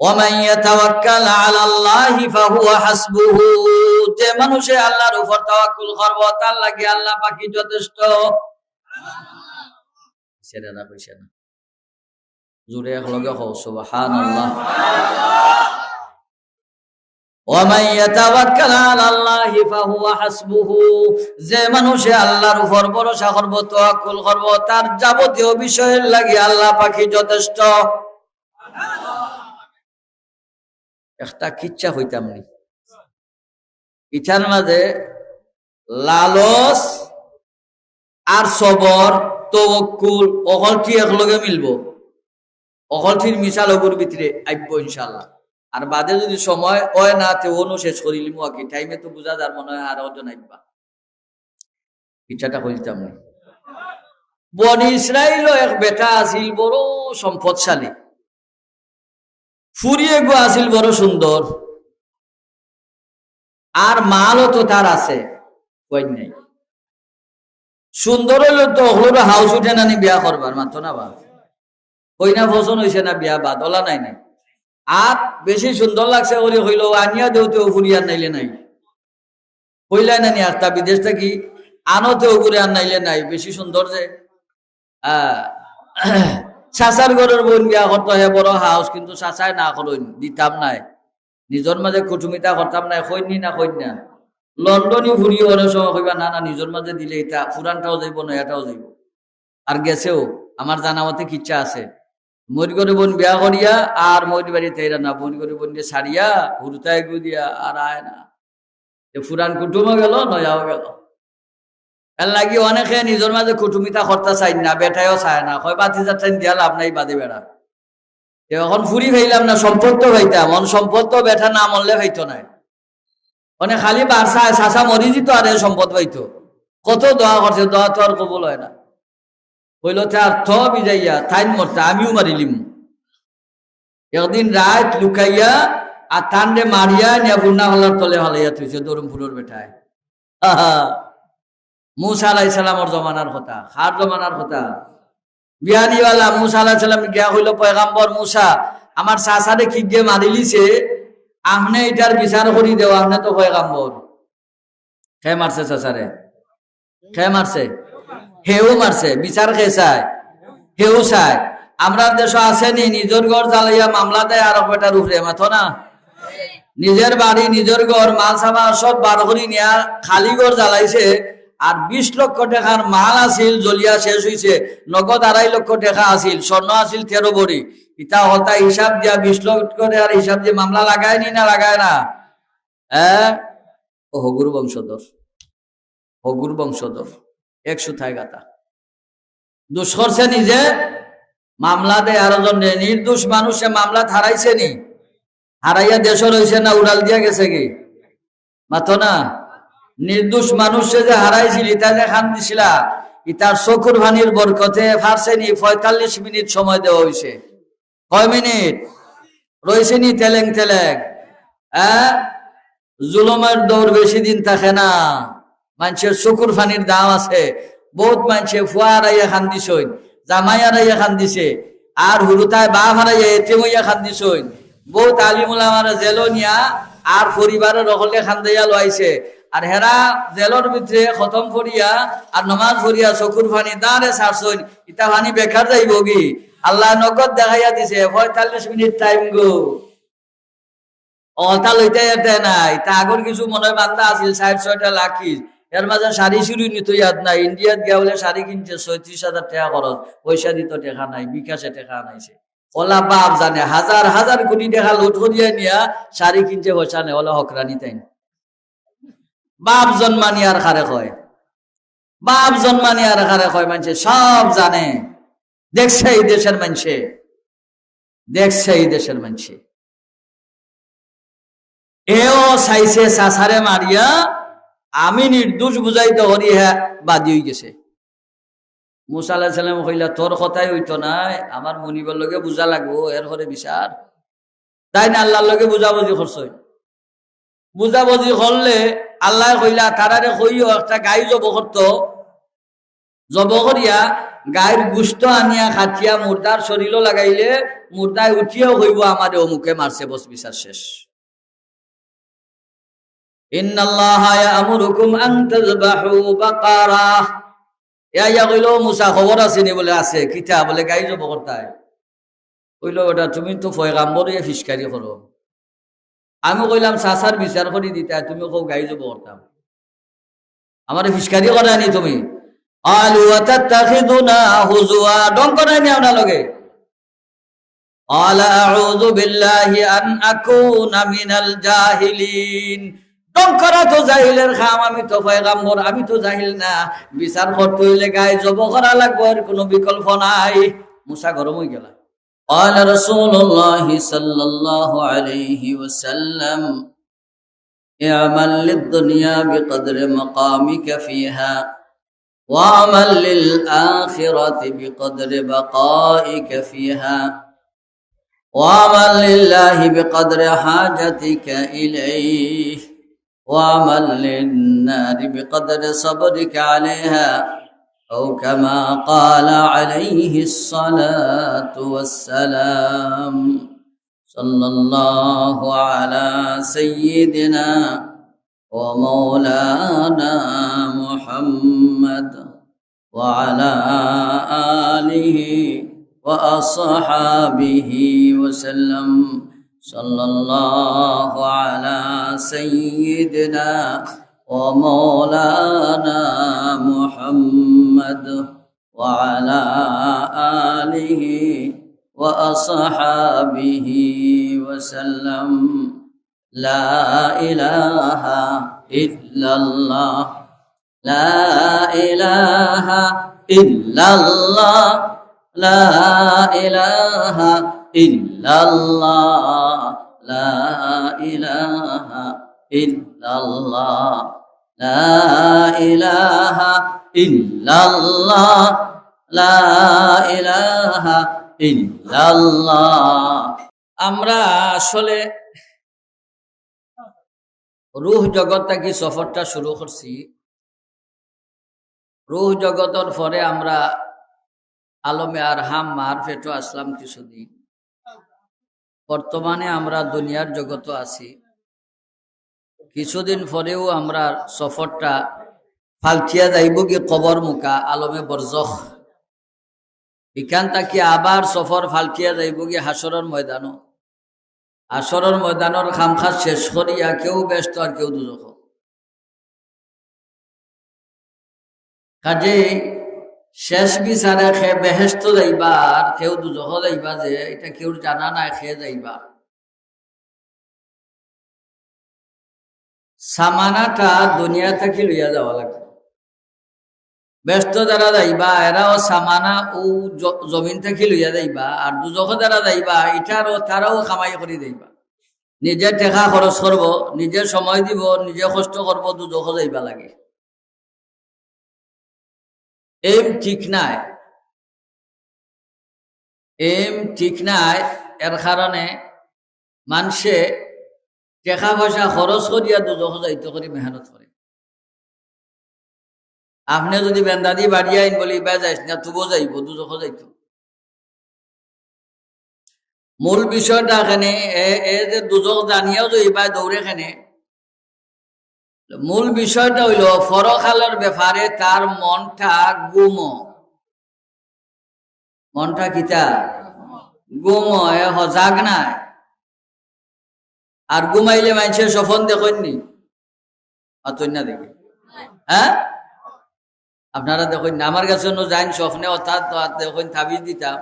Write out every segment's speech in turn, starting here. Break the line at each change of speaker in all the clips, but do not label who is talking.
ওয়ামান ইয়াতাওয়াক্কাল আলাল্লাহি ফাহুয়া হাসবুহু, যে মানুষে আল্লাহর উপর তাওয়াক্কুল করবে তার লাগি আল্লাহ পাকই যথেষ্ট। সেটা না কইছে না, জোরে একলগে কও সুবহানাল্লাহ। ওয়ামান ইয়াতাওয়াক্কাল আলাল্লাহি ফাহুয়া হাসবুহু, যে মানুষে আল্লাহর উপর ভরসা করবে তাওয়াক্কুল করবে তার যাবতীয় বিষয়ের লাগি আল্লাহ পাকই যথেষ্ট। একটা কিচ্ছা হইতাম নি, ইটার মাঝে লালস আর সবর তাওয়াক্কুল অকলটি একলগে মিলবো, অকলটির মিশাল ওগুর ভিতরে আইব ইনশাআল্লাহ। আর বাদে যদি সময় হয় না তে অনু শেষ করিলিম আর কি, টাইমে তো বুঝা যার মনে হয় আর ওজন আইবা। ইচ্ছাটা হইতাম নি। বনি ইসরাইল এক বেটা আছিল বড় সম্পদশালী, ফুরিয়ে গো আছিল বড় সুন্দর, আর মালও তো তার আছে কই নাই। সুন্দর হইলে তো হলো হাউস উঠে নানি বিয়া করবার মাত্র না বা কই না পছন্দ হয়েছে না বিয়া বাদ ওলা নাই নাই। আর বেশি সুন্দর লাগছে ওরে হইল আনিয়া দেউতে ফুরিয়ার নাইলে নাই, কইলাই নানি একটা বিদেশ থাকি আনোতেও ঘুরে আর নাইলে নাই, বেশি সুন্দর যে। চাচার ঘরের বোন বিয়া করতে হয় বড় হাউস, কিন্তু চাচাই না করইন দিতাম নাই, নিজের মাঝে কুটুমিতা করতাম নাই, কইনি না কইন না। লন্ডনই ফুরিয়ে অনেক সময় কইবা না না নিজের মাঝে দিলে এটা ফুরানটাও যাইব নয়াটাও যাইব। আর গেছেও আমার জানা মতে কিচ্ছা আছে, মরি করে বোন বিয়া করিয়া আর মরি বাড়িতে এরা না, বোন করে বোন দিয়ে ছাড়িয়া হুরুতায় গু দিয়া আর আয় না, ফুরান কুটুমও গেল নয়াও গেল। এর লাগি অনেকে নিজের মাঝে কুটুমিতা করতে চাই না, বেটাইও চায় না, হয় বাতি যাচ্ছেন দিয়া লাভ নাই বাদে বেড়া। এখন ফুরি ভাইলাম না, সম্পদ তো ভাইতাম, সম্পদ তো বেটা না মরলে ভাইতো নাই, মানে খালি বারসায় চাষা মরি দিত আর সম্পদ পাইতো। কত দোয়া করছে, দোয়া তো আর কবুল হয় না। হইল তার থ বিজাইয়া থাইন মরতে আমিও মারিলিম। একদিন রাত লুকাইয়া আর তান্ডে মারিয়া নিয়া পূর্ণা হলার তলে হালাইয়া থইছে দরমপুরের বেটায়। মুসা আলাইহিস সালামের জমানার কথা, খার জমানার কথা। বিয়ানিওয়ালা মুসা আলাইহিস সালাম গিয়া হইল পয়গাম্বর মুসা আমার চাচারে কি গিয়ে মারিলিছে, আপনি এটার বিচার করি দেও, আপনি তো পয়গাম্বর। খে মারছে চাচারে, খে মারছে, হেও মারছে, বিচার খে চায়, হেও চায়। আমরা দেশ আসেনি নিজের ঘর জ্বালাইয়া মামলা দেয় আর বেটার উপরে মাথো না, নিজের বাড়ি নিজের ঘর মাল সামাল সব বার করি নিয়া খালি ঘর জ্বালাইছে। আর 20 লক্ষ টাকার মাল আছিল জ্বলিয়া শেষ হইছে, নগদ 2.5 লক্ষ টাকা আছিল, স্বর্ণ আছিল 13 ভরি। ইটা হতা হিসাব দিয়া 20 লক্ষ টাকার হিসাব দিয়ে মামলা লাগায়নি না লাগায় না? ও হগুর বংশধর, হগুর বংশধর 100 থাই গাতা দোষ করছে নিজে, মামলা দেয় আরো জন। নির্দোষ মানুষে মামলা হারাইছে নি, হারাইয়া দেশ রয়েছে না উড়াল দিয়া গেছে কি মাতো না? নির্দোষ মানুষে যে হারাইছিল ইটা যে খান দিছিলা, ইটার চকুর ভানির বরকতে ফারছে নি 45 মিনিট সময় দেওয়া হয়েছে। কয় মিনিট রয়েছে নি তেলেং তেলেং। জুলুমের দৌড় বেশি দিন থাকে না, মানুষের চকুর ফানির দাম আছে। বহুত মানুষে ফুয়া হারাইয়া খান দিছইন, জামাই হারাইয়া খান দিছে, আর হুরুতায় বাপ হারাইয়া এতিম হইয়া খান দিছইন। বহুত আলিমুল আমার জেল নিয়া আর পরিবারের রকলে খান দিয়া লইছে। আর হেরা জেলর ভিতরে খতম করিয়া আর নমাজ পড়িয়া চকুর ফানি দাঁড়ে ছাড়ছইন, ইটা ফানি বেকার যাইব কি? আল্লাহ নগদ দেখাইয়া দিছে 45 মিনিট টাইম গো। অতা লইতে যেতে নাই, তা আগর কিছু মনে বান্ধা আছিল 60-6টা লাখি, এর মাঝে শাড়ি শুরু নিত ইয়াদ নাই। ইন্ডিয়াত গিয়া বলে শাড়ি কিনছে 36,000 টাকা খরচ, পয়সা দিত টাকা নাই, বিকাশে টাকা আনাইছে। ওলা বাপ জানে হাজার হাজার কোটি টাকা লুট করিয়া নিয়া শাড়ি কিনছে, পয়সা নেই, ওলা হকরানি তাই। বাপ জন্মানি আর খারে কয়, বাপ জন্মানি আর খারে কয়, মানুষে সব জানে। দেখছে এই দেশের মানুষে, দেখছে এই দেশের মানুষে। এও চাইছে চাচারে মারিয়া আমি নির্দোষ বুঝাইতে হরি, হ্যাঁ বাদী হয়ে গেছে। মুসা আলাইহিস সালাম কইলা তোর কথাই হইতো নাই, আমার মনিবের লগে বুঝা লাগবো, এর ঘরে বিচার তাই না? আল্লাহর লগে বুঝাবুঝি করছই, বুঝাবুঝি করলে আল্লাহ কইলা তারারে কইও একটা গাই জব করতো, জব করিয়া গায়ের গুস্ত আনিয়া খাটিয়া মুর্দার শরীরও লাগাইলে মুর্দায় উঠিয়াও হইব আমাদের অমুকে মারছে, বস বিচার শেষ। ইন্নাল্লাহা ইয়া'মুরুকুম আন তাযবাহু বাকারা। ইয়া কইলো মুসা খবর আছে নি? বলে আছে। কিতা? বলে গাই যাব করতায়। কইলো ওটা তুমি তো পয়গাম্বর ফিসকারি করো। আমি কইলাম চাচার বিচার করি দিতা, তুমি কও গাই যাব করতাম। আমার ফিসকারি করানি তুমি? আলু আতাত্তাখিদুনা হুজুয়া, ডং করানি আপনার লগে। আলা আউযু বিল্লাহি আন আকুনা মিনাল জাহিলিন। ডং করা তো জাহিলের খাম, আমি তো পয়গাম্বর, আমি তো জাহিল না। বিচার করতে হইলে গায়ে জব করা লাগবে, আর কোনো বিকল্প নাই। মুসা গরম হয়ে গেল। قال رسول الله صلى الله عليه وسلم اعمل للدنيا بقدر مقامك فيها واعمل للآخرة بقدر بقائك فيها واعمل لله بقدر حاجتك إليه واعمل للنار بقدر صبرك عليها، أو كما قال عليه الصلاة والسلام. صلى الله على سيدنا ومولانا محمد وعلى آله وأصحابه وسلم. صلى الله على سيدنا ومولانا محمد وعلى آله وأصحابه وسلم. لا إله إلا الله، لا إله إلا الله، لا إله إلا الله، لا إله إلا الله، لا إله إلا الله، لا إله إلا الله. আমরা আসলে রূহ জগৎ থেকে সফরটা শুরু করছি। রূহ জগতের পরে আমরা আলমে আরহাম মারফেটও আসলাম কিছুদিন। বর্তমানে আমরা দুনিয়ার জগৎও আছি। কিছুদিন পরেও আমরা সফরটা ফালতিয়া যাইব কি কবর মুকা আলমে বরজখ। এখান থেকে আবার সফর ফালতিয়া যাইব কি হাসরের ময়দানও। হাসরের ময়দানের খামখাস শেষ করিয়া কেউ ব্যস্ত আর কেউ দুজখ। কাজে শেষ বিচারে খে বেহেস্ত যাইবা আর কেউ দুজখ যাইবা, যে এটা কেউ জানা নাই, খেয়ে যাইবা। সামানাটা দুনিয়া থেকে লইয়া যাওয়া লাগবে। ব্যস্ত যারা যাইবা এরাও সামানা ও জমিন থেকে লইয়া যাইবা, আর দুজখ যারা যাইবা এটারও তারাও কামাই করে যাইবা। নিজে টেকা খরচ করব, নিজে সময় দিব, নিজে কষ্ট করব, দুজখ যাইবা লাগে। এম ঠিক নাই, এম ঠিক নাই। এর কারণে মানুষে টাকা পয়সা খরচ করিয়া দুজখ যাইতে করে মেহনত করে। আপনি যদি বেন্দাদি বাড়ি আইন বলি বে যাইস না, তুবো যাইব, দুজখ যাইত। মূল বিষয়টা এখানে এ যে দুজখ জানিয়াও যাইবা দৌড়ে এখানে, মূল বিষয়টা হইল ফরখালের ব্যাপারে তার মনটা গুম। মনটা কিতা গুম, এ হজাগ নাই। আর ঘুমাইলে মানুষের স্বপন দেখেননি? অতই না দেখে? হ্যাঁ, আপনারা দেখেন না? আমার কাছে যাইন স্বপ্নে, অর্থাৎ দেখেন তাবিজ দিতাম,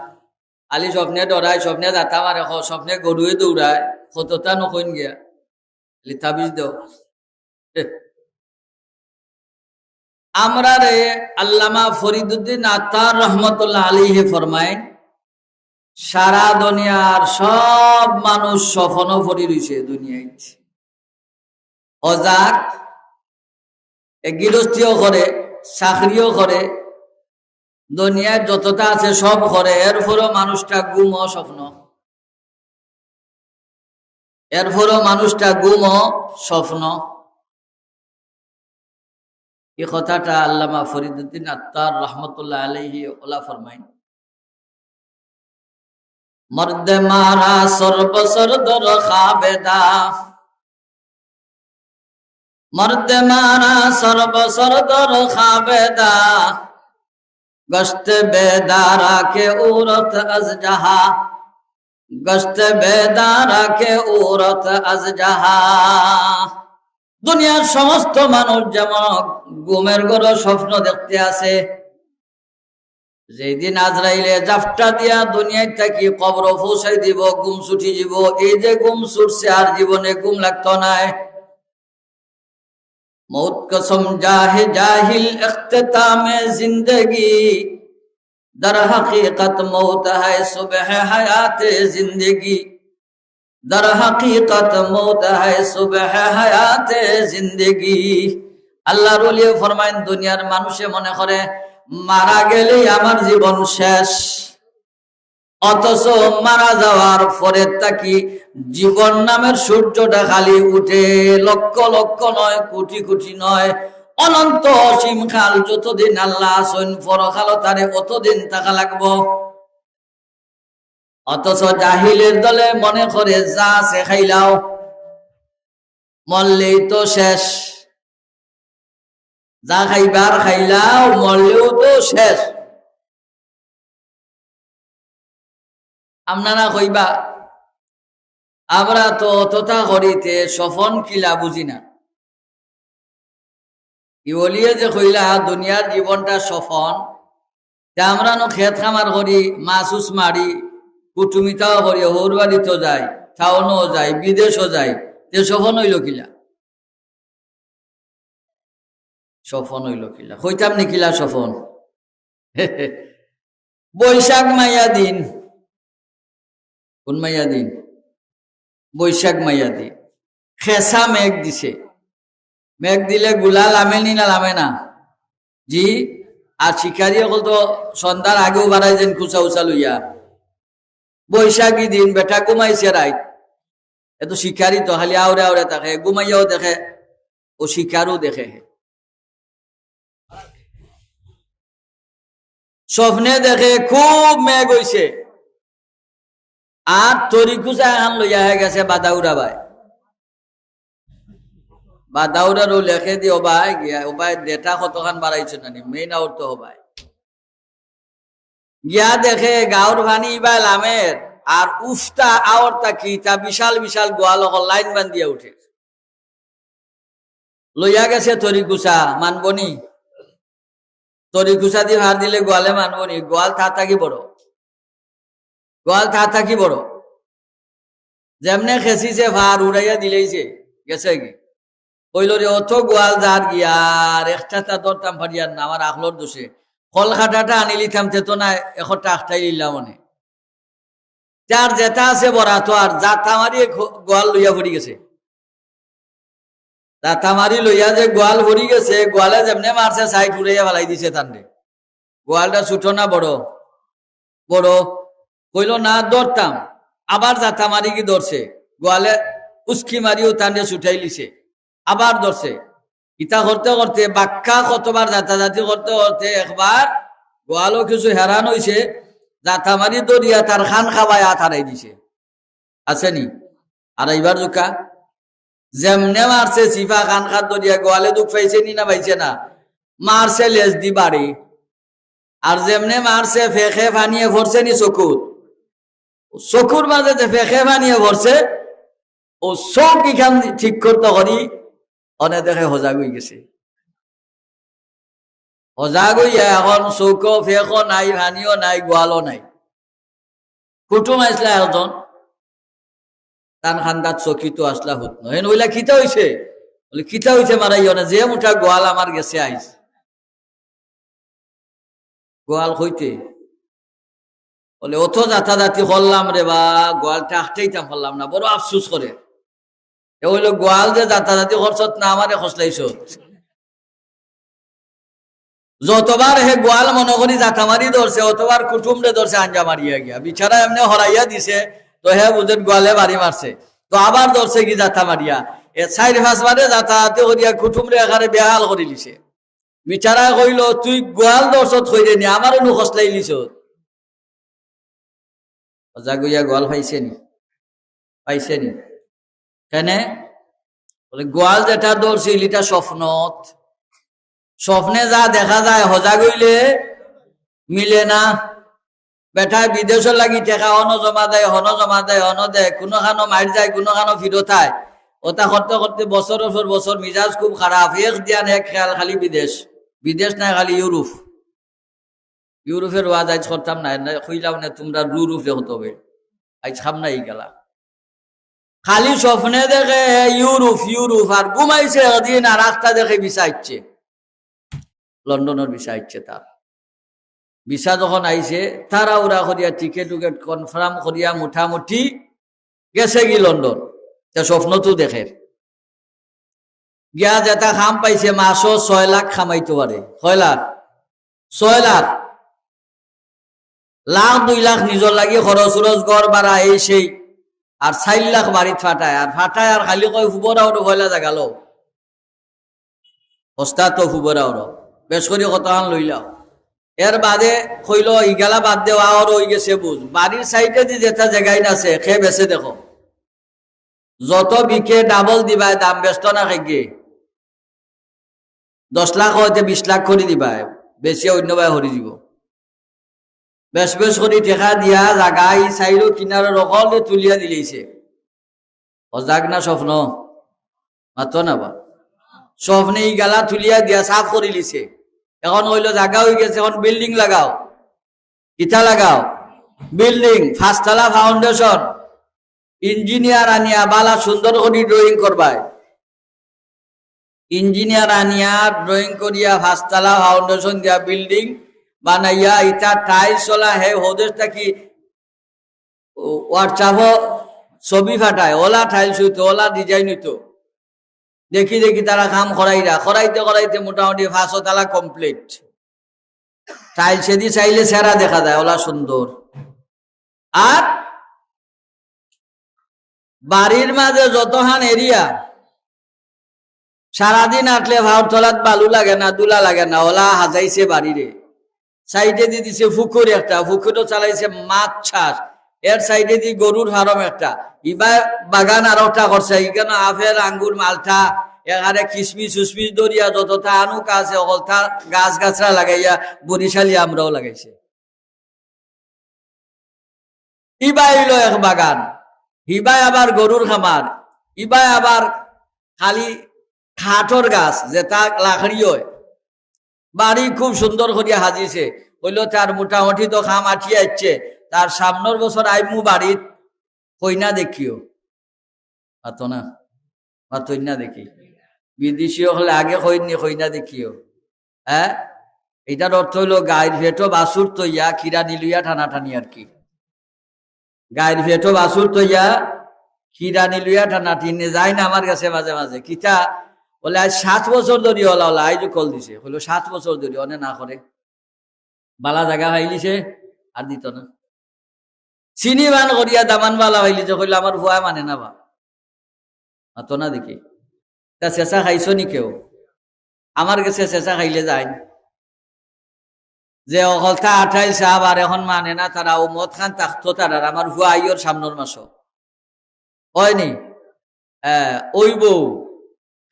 আলি স্বপ্নে ডরায়, স্বপ্নে যাতাম, আর স্বপ্নে গরুয়ে দৌড়ায়, কতটা নকইন গিয়া তাবিজ দেও। আমরা রে আল্লামা ফরিদুদ্দিন আত্তার রহমতুল্লাহ আলাইহি ফরমায়, সারা দুনিয়ার সব মানুষ স্বপ্ন ফরি রইছে দুনিয়ায়। অজাক গৃহস্থীও করে, চাকরিও করে, দুনিয়ার যতটা আছে সব করে, এরপরও মানুষটা গুম স্বপ্ন, এরপরও মানুষটা গুম স্বপ্ন। এই কথাটা আল্লামা ফরিদুদ্দিন আত্তার রহমতুল্লাহ আলাইহি ওলা ফরমাইন, মর্দ মারা সর্বসর দর খাবেদা, মর্দ মারা সর্বসর দর খাবেদা, গশত বেদারা কে উরত আজ জাহা, গশত বেদারা কে উরত আজ জাহা। দুনিয়ার সমস্ত মানুষ যেমন ঘুমের ঘরে স্বপ্ন দেখতে আছে, যেদিন আজরাইলে জাফটা দিয়া দুনিয়ায় থাকি কবর পৌঁছাই দিব, ঘুম ছুটি যাব, এই যে ঘুম ছুটছে আর জীবনে ঘুম লাগতো নাই। मौत कसम जाहे जाहिल इख्तितामे जिंदगी, दर हकीकत मौत है सुबह हयाते जिंदगी, दर हकीकत मौत है सुबह हयाते जिंदगी। আল্লাহর ওলি ফরমায়েন, দুনিয়ার মানুষে মনে করে মারা গেলে আমার জীবন শেষ, অথচ মারা যাওয়ার পরে তাকি জীবন নামের সূর্যটা খালি উঠে, লক্ষ লক্ষ নয়, কোটি কোটি নয়, অনন্ত অসীম কাল যতদিন আল্লাহ আসেন পরকাল তারে অতদিন থাকা লাগবো। অথচ জাহিলের দলে মনে করে যা সে খাইলাও, মরলেই তো শেষ, যা খাইবার খাইলাও, মরলেও তো শেষ। আপনারা কইবা আমরা তো অতটা করিতে সফন কিলা বুঝি না। ইলিয়ে যে কইলা দুনিয়ার জীবনটা সফন, আমরা নো খেত খামার করি, মাসুস মারি, কুটুমিতাও করি, হৌর বাড়িতেও যাই, টাউনও যাই, বিদেশও যাই, তে সফন হইল কিলা? সফন হইল কিলা? কইতাম নি কিলা সফন? বৈশাখ মাইয়া দিন, কোন মাইয়া দিন? বৈশাখ মাইয়া দিন, খেসা মেঘ দিছে, মেঘ দিলে গুলা লামে নি না লামে না? জি। আর শিকারি সকল তো সন্ধ্যার আগেও বাড়াই যেন কুচা উচা লইয়া। বৈশাখী দিন বেটা ঘুমাইছে রাইত, এত শিকারি তো খালি আওরে আওরে থাকে, ঘুমাইয়াও দেখে ও শিকারও দেখে। স্বপ্নে দেখে খুব মেঘ হইছে, আর তরিকুচা এখন লইয়া হয়ে গেছে বাদাউরা ভাই, বাদাউরারও লেখে দি ওবাই গিয়া, ওবাই ডেটা কতখান বাড়াইছে নানি, মেইন আউট তো হবাই গিয়া দেখে গাঁর ভানি বা লামের আর উফতা আওরতা কি তা বিশাল বিশাল গোয়াল লাইন বান্ধিয়া উঠে লইয়া গেছে তরিকুচা। মানবনি? তরিকুচা দিয়ে হার দিলে গোয়ালে মানবনি? গোয়াল থাকি বড়, গোয়াল থাকি বড়, যেমনে খেসিছে ভার উড়াইয়া দিলেইছে গেছে কি কইল রে অত গোয়াল যার গিয়ার একটা দরতাম ফারিয়ার না, আমার আখলোর দোষে কলকাতাটা আনিলি থামতে তো না, একটা আখটাই লিলাম মনে যার যেটা আছে বড়া তো, আর জাতা মারি গোয়াল লইয়া ভরি গেছে, জাতা মারি লইয়া যে গোয়াল ভরি গেছে, গোয়ালে যেমনে মারছে সাইড উড়াইয়া ফেলাই দিছে তান্ডে। গোয়ালটা ছুটো না বড়? বড়। কইল না দরতাম, আবার জাতা মারি কি ধরছে, গোয়ালে উস্কি মারিও তান্ডে ছুটাই লিছে, আবার ধরছে। ইটা করতে করতে বাক্কা কতবার যাতাযাতি করতে করতে একবার গোয়ালও কিছু হেরান হইছে, যাতা মারি দরিয়া তার খান খাবায় হাত হারাই দিছে। আসেনি? আর এইবার জুকা যেমনে মারছে চিফা খান খাত দরিয়া, গোয়ালে দুঃখ পাইছে নি না পাইছে না? মারছে লেজ দি বাড়ি, আর যেমনে মারছে ফেঁকে ফানিয়ে ভরছে নি চকুর, চকুর মাঝে যে ফেঁকে ফানিয়ে ভরছে, ও চোখ এখান ঠিক করতে করি অনে দেখে সজাগ হয়ে গেছে। সজাগ হইয়া এখন চৌকো ফেঁকো নাই, ভানিও নাই, গোয়ালও নাই। কুটুম আসলা একজন, তান খান্দাত চকিতো আসলা হুত নহেন ওইলা খিতা হইছে, বলে খিতা হইছে মারাইও না, যে মুঠা গোয়াল আমার গেছে আইস। গোয়াল হইতে বলে অত যাতাযাতি করলাম রে বা, গোয়ালটা আটটাইতাম পারলাম না, বড় আফসুস করে। এ হইল গোয়াল যে যাতাযাতি করছত না, আমারে খসলাইছ। যতবার হে গোয়াল মনে করি জাতা মারি ধরছে, অতবার কুটুম রে ধরছে আঞ্জা মারিয়া গিয়া, বিছারা এমনি হরাইয়া দিছে, তো হে বুঝেন গোয়ালে বাড়ি মারছে, তো আবার ধরছে কি জাতা মারিয়া, এ 4-5 বারে যাতায়াতি করিয়া কুটুম রে এখানে বেহাল করে দিছে। বিচারা কইল তুই গোয়াল দর্শত হইরে নি আমারও নু খসলাই লিছ অজা গইয়া গোয়াল পাইছে নি কেনে বলে গোয়াল যেটা দৌড়ছিল এটা স্বপ্নত স্বপ্নে যা দেখা যায় হজা গইলে মিলে না বেটায় বিদেশর লাগি টেকা হন জমা দেয় হন দেয় কোনো খানো মার যায় কোনো খানো ফিরত হয় ওটা করতে করতে বছরের পর বছর মিজাজ খুব খারাপ এক দিয়ান এক খেয়াল খালি বিদেশ নাই খালি ইউরোপের ওয়াজ আজ করতাম না কইলাম না তোমরা রুফে হতে হবে আজ খাম নাই গেলা খালি স্বপ্নে দেখে ইউরোপ আর ঘুমাইছে ওদিন আর রাস্তা দেখে বিচাইছে লন্ডনের বিচাইছে তার ভিসা যখন আইছে তারা ওরা করিয়া টিকেট কনফার্ম করিয়া মোটামুটি গেছে কি লন্ডন স্বপ্ন তো দেখে গিয়া যেটা খাম পাইছে মাসও 6 লাখ খামাইতে পারে 6 লাখ 2 লাখ নিজর লাগি খরচ গড় বাড়া এই সেই আর 4 লাখ বাড়িত ফাটায় আর খালি কয় ফুবরাও ভয়লা জাগাল হস্তা তো ফুবরাও বেশ করে কতখান লইলাও এর বাদে কইল ইগালা বাদ দেওয়া আর হয়ে গেছে বুঝ বাড়ির সাইডে দি যেটা জায়গায় আছে খে বেছে দেখো যত বিকে ডাবল দিবাই দাম ব্যস্ত না খেগে 10 লাখ হইতে 20 লাখ করে দিবাই বেশি অন্য ভাই হরি দিব বেশ করে টেকা দিয়া জাগাই চাইলো কিনারে রকলে তুলিয়া দিলেছে অজাগ না স্বপ্ন মাতো না বা স্বপ্নে ইগালা তুলিয়া দিয়া সাফ করে লিছে এখন হইলো জায়গা হয়ে গেছে এখন বিল্ডিং লাগাও ইটা লাগাও বিল্ডিং 5 তলা ফাউন্ডেশন ইঞ্জিনিয়ার আনিয়া বালা সুন্দর করে ড্রয়িং করবায় ইঞ্জিনিয়ার আনিয়া ড্রয়িং করিয়া 5 তলা ফাউন্ডেশন দিয়া বিল্ডিং বানাইয়া ইটা টাইলস চলা হে হোদেশটা কি হোয়াটসঅ্যাপ ছবি ফাটায় ওলা টাইলস হইতো ওলা ডিজাইন হইতো দেখি তারা কাম করাইতে মোটামুটি 5 তলা কমপ্লিট টাইলস দি চাইলে সেরা দেখা যায় ওলা সুন্দর আর বাড়ির মাঝে যতখান এরিয়া সারাদিন আটলে ভাউর তলাত বালু লাগে না দুলা লাগে না ওলা হাজাইছে বাড়িরে সাইডে দি দিছে পুকুর একটা পুকুরও চালাইছে মাছ ছাস এর সাইডে দি গরুর ফার্ম একটা ইবা বাগান আর একটা করছে এখানে আপেল আঙ্গুর মালটা এখানে কিসমিস দরিয়া যতটা আনুক আছে অলতা গাছরা লাগাইয়া বরিশালি আমরাও লাগাইছে ইবা হইলো এক বাগান ইবাই আবার গরুর খামার ইবাই আবার খালি খাটর গাছ যেটা লাকড়ি হয় বাড়ি খুব সুন্দর করিয়া হাজিছে হইলো তার মোটামুটি তো খাম আঠিয়া ইচ্ছে তার সামনের বছর আইমু বাড়িত কইনা দেখিও পাতো না পাতই না দেখি বিদেশীয় হলে আগে কইনা দেখিও হ্যাঁ এটার অর্থ হইলো গায়ের ভেটো বাসুর তৈয়া খিরা নিলুইয়া টানাটানি আর কি গায়ের ভেটো বাসুর তৈয়া খিরা নিলুইয়া টানাটানি যায় না আমার কাছে মাঝে মাঝে কিতা বলে আজ 7 বছর ধরি ওলা আইজ কল দিছে হইলো 7 বছর ধরি অনে না করে বালা জায়গা খাইলিছে আর দিত না চিনি বান করিয়া দামান বালা হইলিছে কইলো আমার ভুয়া মানে না বা তো না দেখি তা চেঁচা খাইছো নি কেউ আমার কাছে চেঁচা খাইলে যায় যে অকলতা 28 সাহাব আর এখন মানে না তারা ও মদ খান তাকতো তারা আমার ভুয়া আইয়র সামনের মাস হয়নি ওই বউ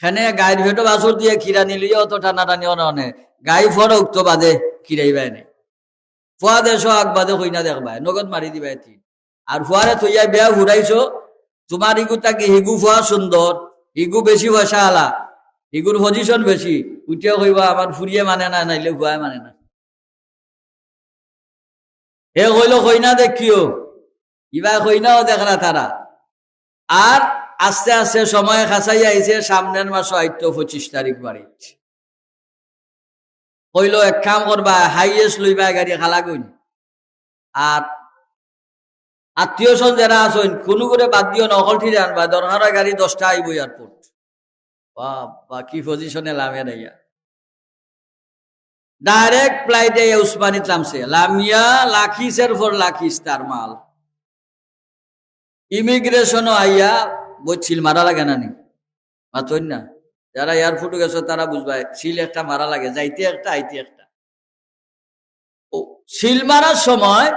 খানে গায়ের ভেটো বাছর দিয়ে খিরা নিলিয়ে অত টানাটানি অনে গাই ফর উক্ত বাদে খিরাইবাই নাই ফুয়া দেশ আগ বাদে হই না দেখবাই নগদ মারি দিবাই তিন আর ফুয়ারে থইয়া বেয়া ঘুরাইছো তোমার ইগু তাকে হিগু ফুয়া সুন্দর হিগু বেশি পয়সা আলা হিগুর পজিশন বেশি উঠিয়া কইবা আমার ফুরিয়ে মানে না নাইলে ফুয়ায় মানে না হে কইলো কইনা দেখিও ইবা কইনাও দেখলা তারা আর আস্তে আস্তে সময় খাসাই আইছে সামনের মাস হয়তো 25 তারিখ বাড়িত কইলো এক কাম করবা হাইয়েস্ট লইবা গাড়ি খালা গইন আর আত্মীয় স্বজন যারা আছেন কোনো করে বাদ দিও না অকল ঠিক আনবা দরকার গাড়ি 10টা আইব এয়ারপোর্ট বাবা কি পজিশনে লামে নাইয়া ডাইরেক্ট ফ্লাইটে উসমানিত নামছে লামিয়া লাখিসের ফর লাখিস তার মাল ইমিগ্রেশনও আইয়া বইছিল মারা লাগে না নি মাতই না যারা এয়ারপোর্টে গেছো তারা বুঝবা, সিল একটা মারা লাগে, যাইতে একটা আইতে একটা। ও সিল মারার সময়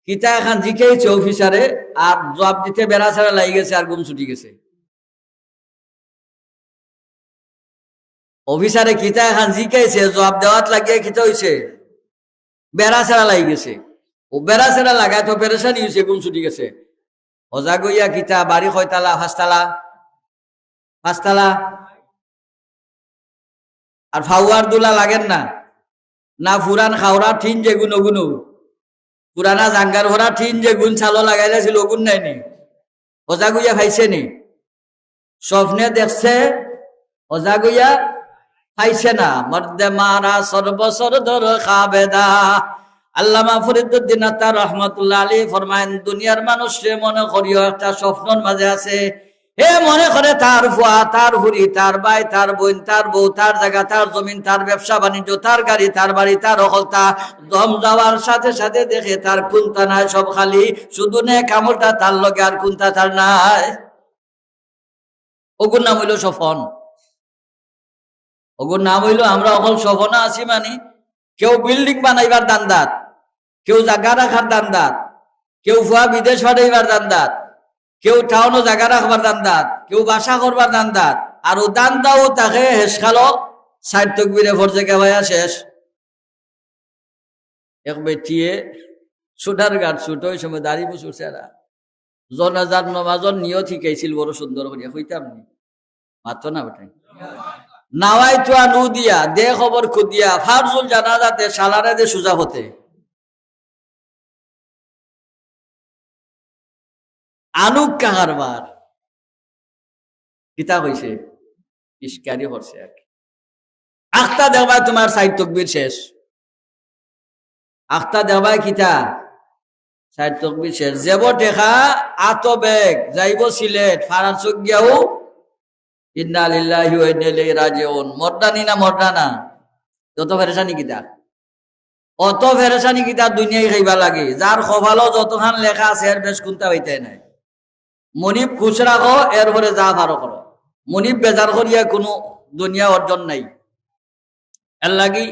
কিতা এখন জিকেছে অফিসারে, আর জবাব দিতে বেড়া ছাড়া লাগি গেছে, আর গুম ছুটি গেছে। অফিসারে কিতা এখন জিকেছে, জবাব দেওয়াত লাগিয়ে কিতা হয়েছে, বেড়া ছাড়া লাগি গেছে। ও বেড়া ছাড়া লাগায় তো পেরেশানি হয়েছে, গুম ছুটি গেছে। হজা গইয়া কিতা বাড়ি কয়তালা? পাঁচতালা। পাঁচতালা। আর ফাউয়ার দুলা লাগেন না, না ফুরান খাওরা ঠিন যে গুনো গুনো, পুরানা জাঙ্গার ভরা ঠিন যে গুণ ছালো লাগাইছিল ওগুন নাইনি, হজা গইয়া খাইছে নি? স্বপ্নে দেখছে, হজা গইয়া খাইছে না। মর্দে মারা সর্বসর ধর খাবেদা। আল্লামা ফরিদউদ্দিন আত্তার রহমাতুল্লাহ আলাইহি ফরমায়েন, দুনিয়ার মানুষে মনে করিও একটা স্বপ্নর মাঝে আছে। হে মনে করে তার ফুয়া, তার হুরি, তার ভাই, তার বোন, তার বউ, তার জায়গা, তার জমিন, তার ব্যবসা বাণিজ্য, তার গাড়ি, তার বাড়ি, তার অকলতা, দম যাওয়ার সাথে সাথে দেখে তার কুন্তা নাই, সব খালি, শুধু নে কামড়টা তার লগে, আর কুন্তা তার নাই। ওগুর নাম হইল স্বপন। ওগুর নাম হইল, আমরা অকল স্বপনা আছি মানি, কেউ বিল্ডিং বানাইবার দান্দাত, কেউ জায়গা রাখার দান্দাত, কেউ ফুয়া বিদেশ পাঠাইবার দান্দাত, কেউ টাউনও জায়গা রাখবার দান্দাত, কেউ বাসা করবার দান্দাত। আর ও দান্দাও তাকে হেস খালো, সাইড তকবিরে ভরছে কেবাইয়া শেষ। এক বেটিয়ে সুটার গাছ ছুট, ওই সময় দাঁড়িয়ে বসে এরা জনাজার নমাজর নিয়ত শিখাইছিল বড় সুন্দর করিয়া, হইতাম নি মাত্র না বেটাই। নাওয়াই তোয়া নু দিয়া দে খবর খুদিয়া, ফারজুল জানাজাতে সালারে দে সুজা হতে। আনুক কাহারবার কিতা হইছে, ইস্কারি হরছে আর কি। আখতা দেওয়ায় তোমার সাইড তকবির শেষ। আখতা দেওয়ায় কিতা সাইড তকবির শেষ। যেব টেকা আত বেগ যাইব সিলেট, ফারার চোখ গিয়াও ইন্না লিল্লাহি ওয়া ইন্না ইলাইহি রাজিউন। মর্দানি না মর্দানা, যত ফেরেশানি কিতা, অত ফেরেশানি কিতা দুনিয়ায় খাইবা লাগে। যার কপালও যতখান লেখা আছে এর বেশ কোনটা হইতে নাই। মনিব খুশ রাখো, এরপরে যা পারো করো। মনিব বেজার করিয়া কোনো দুনিয়া অর্জন নাই। এর লাগি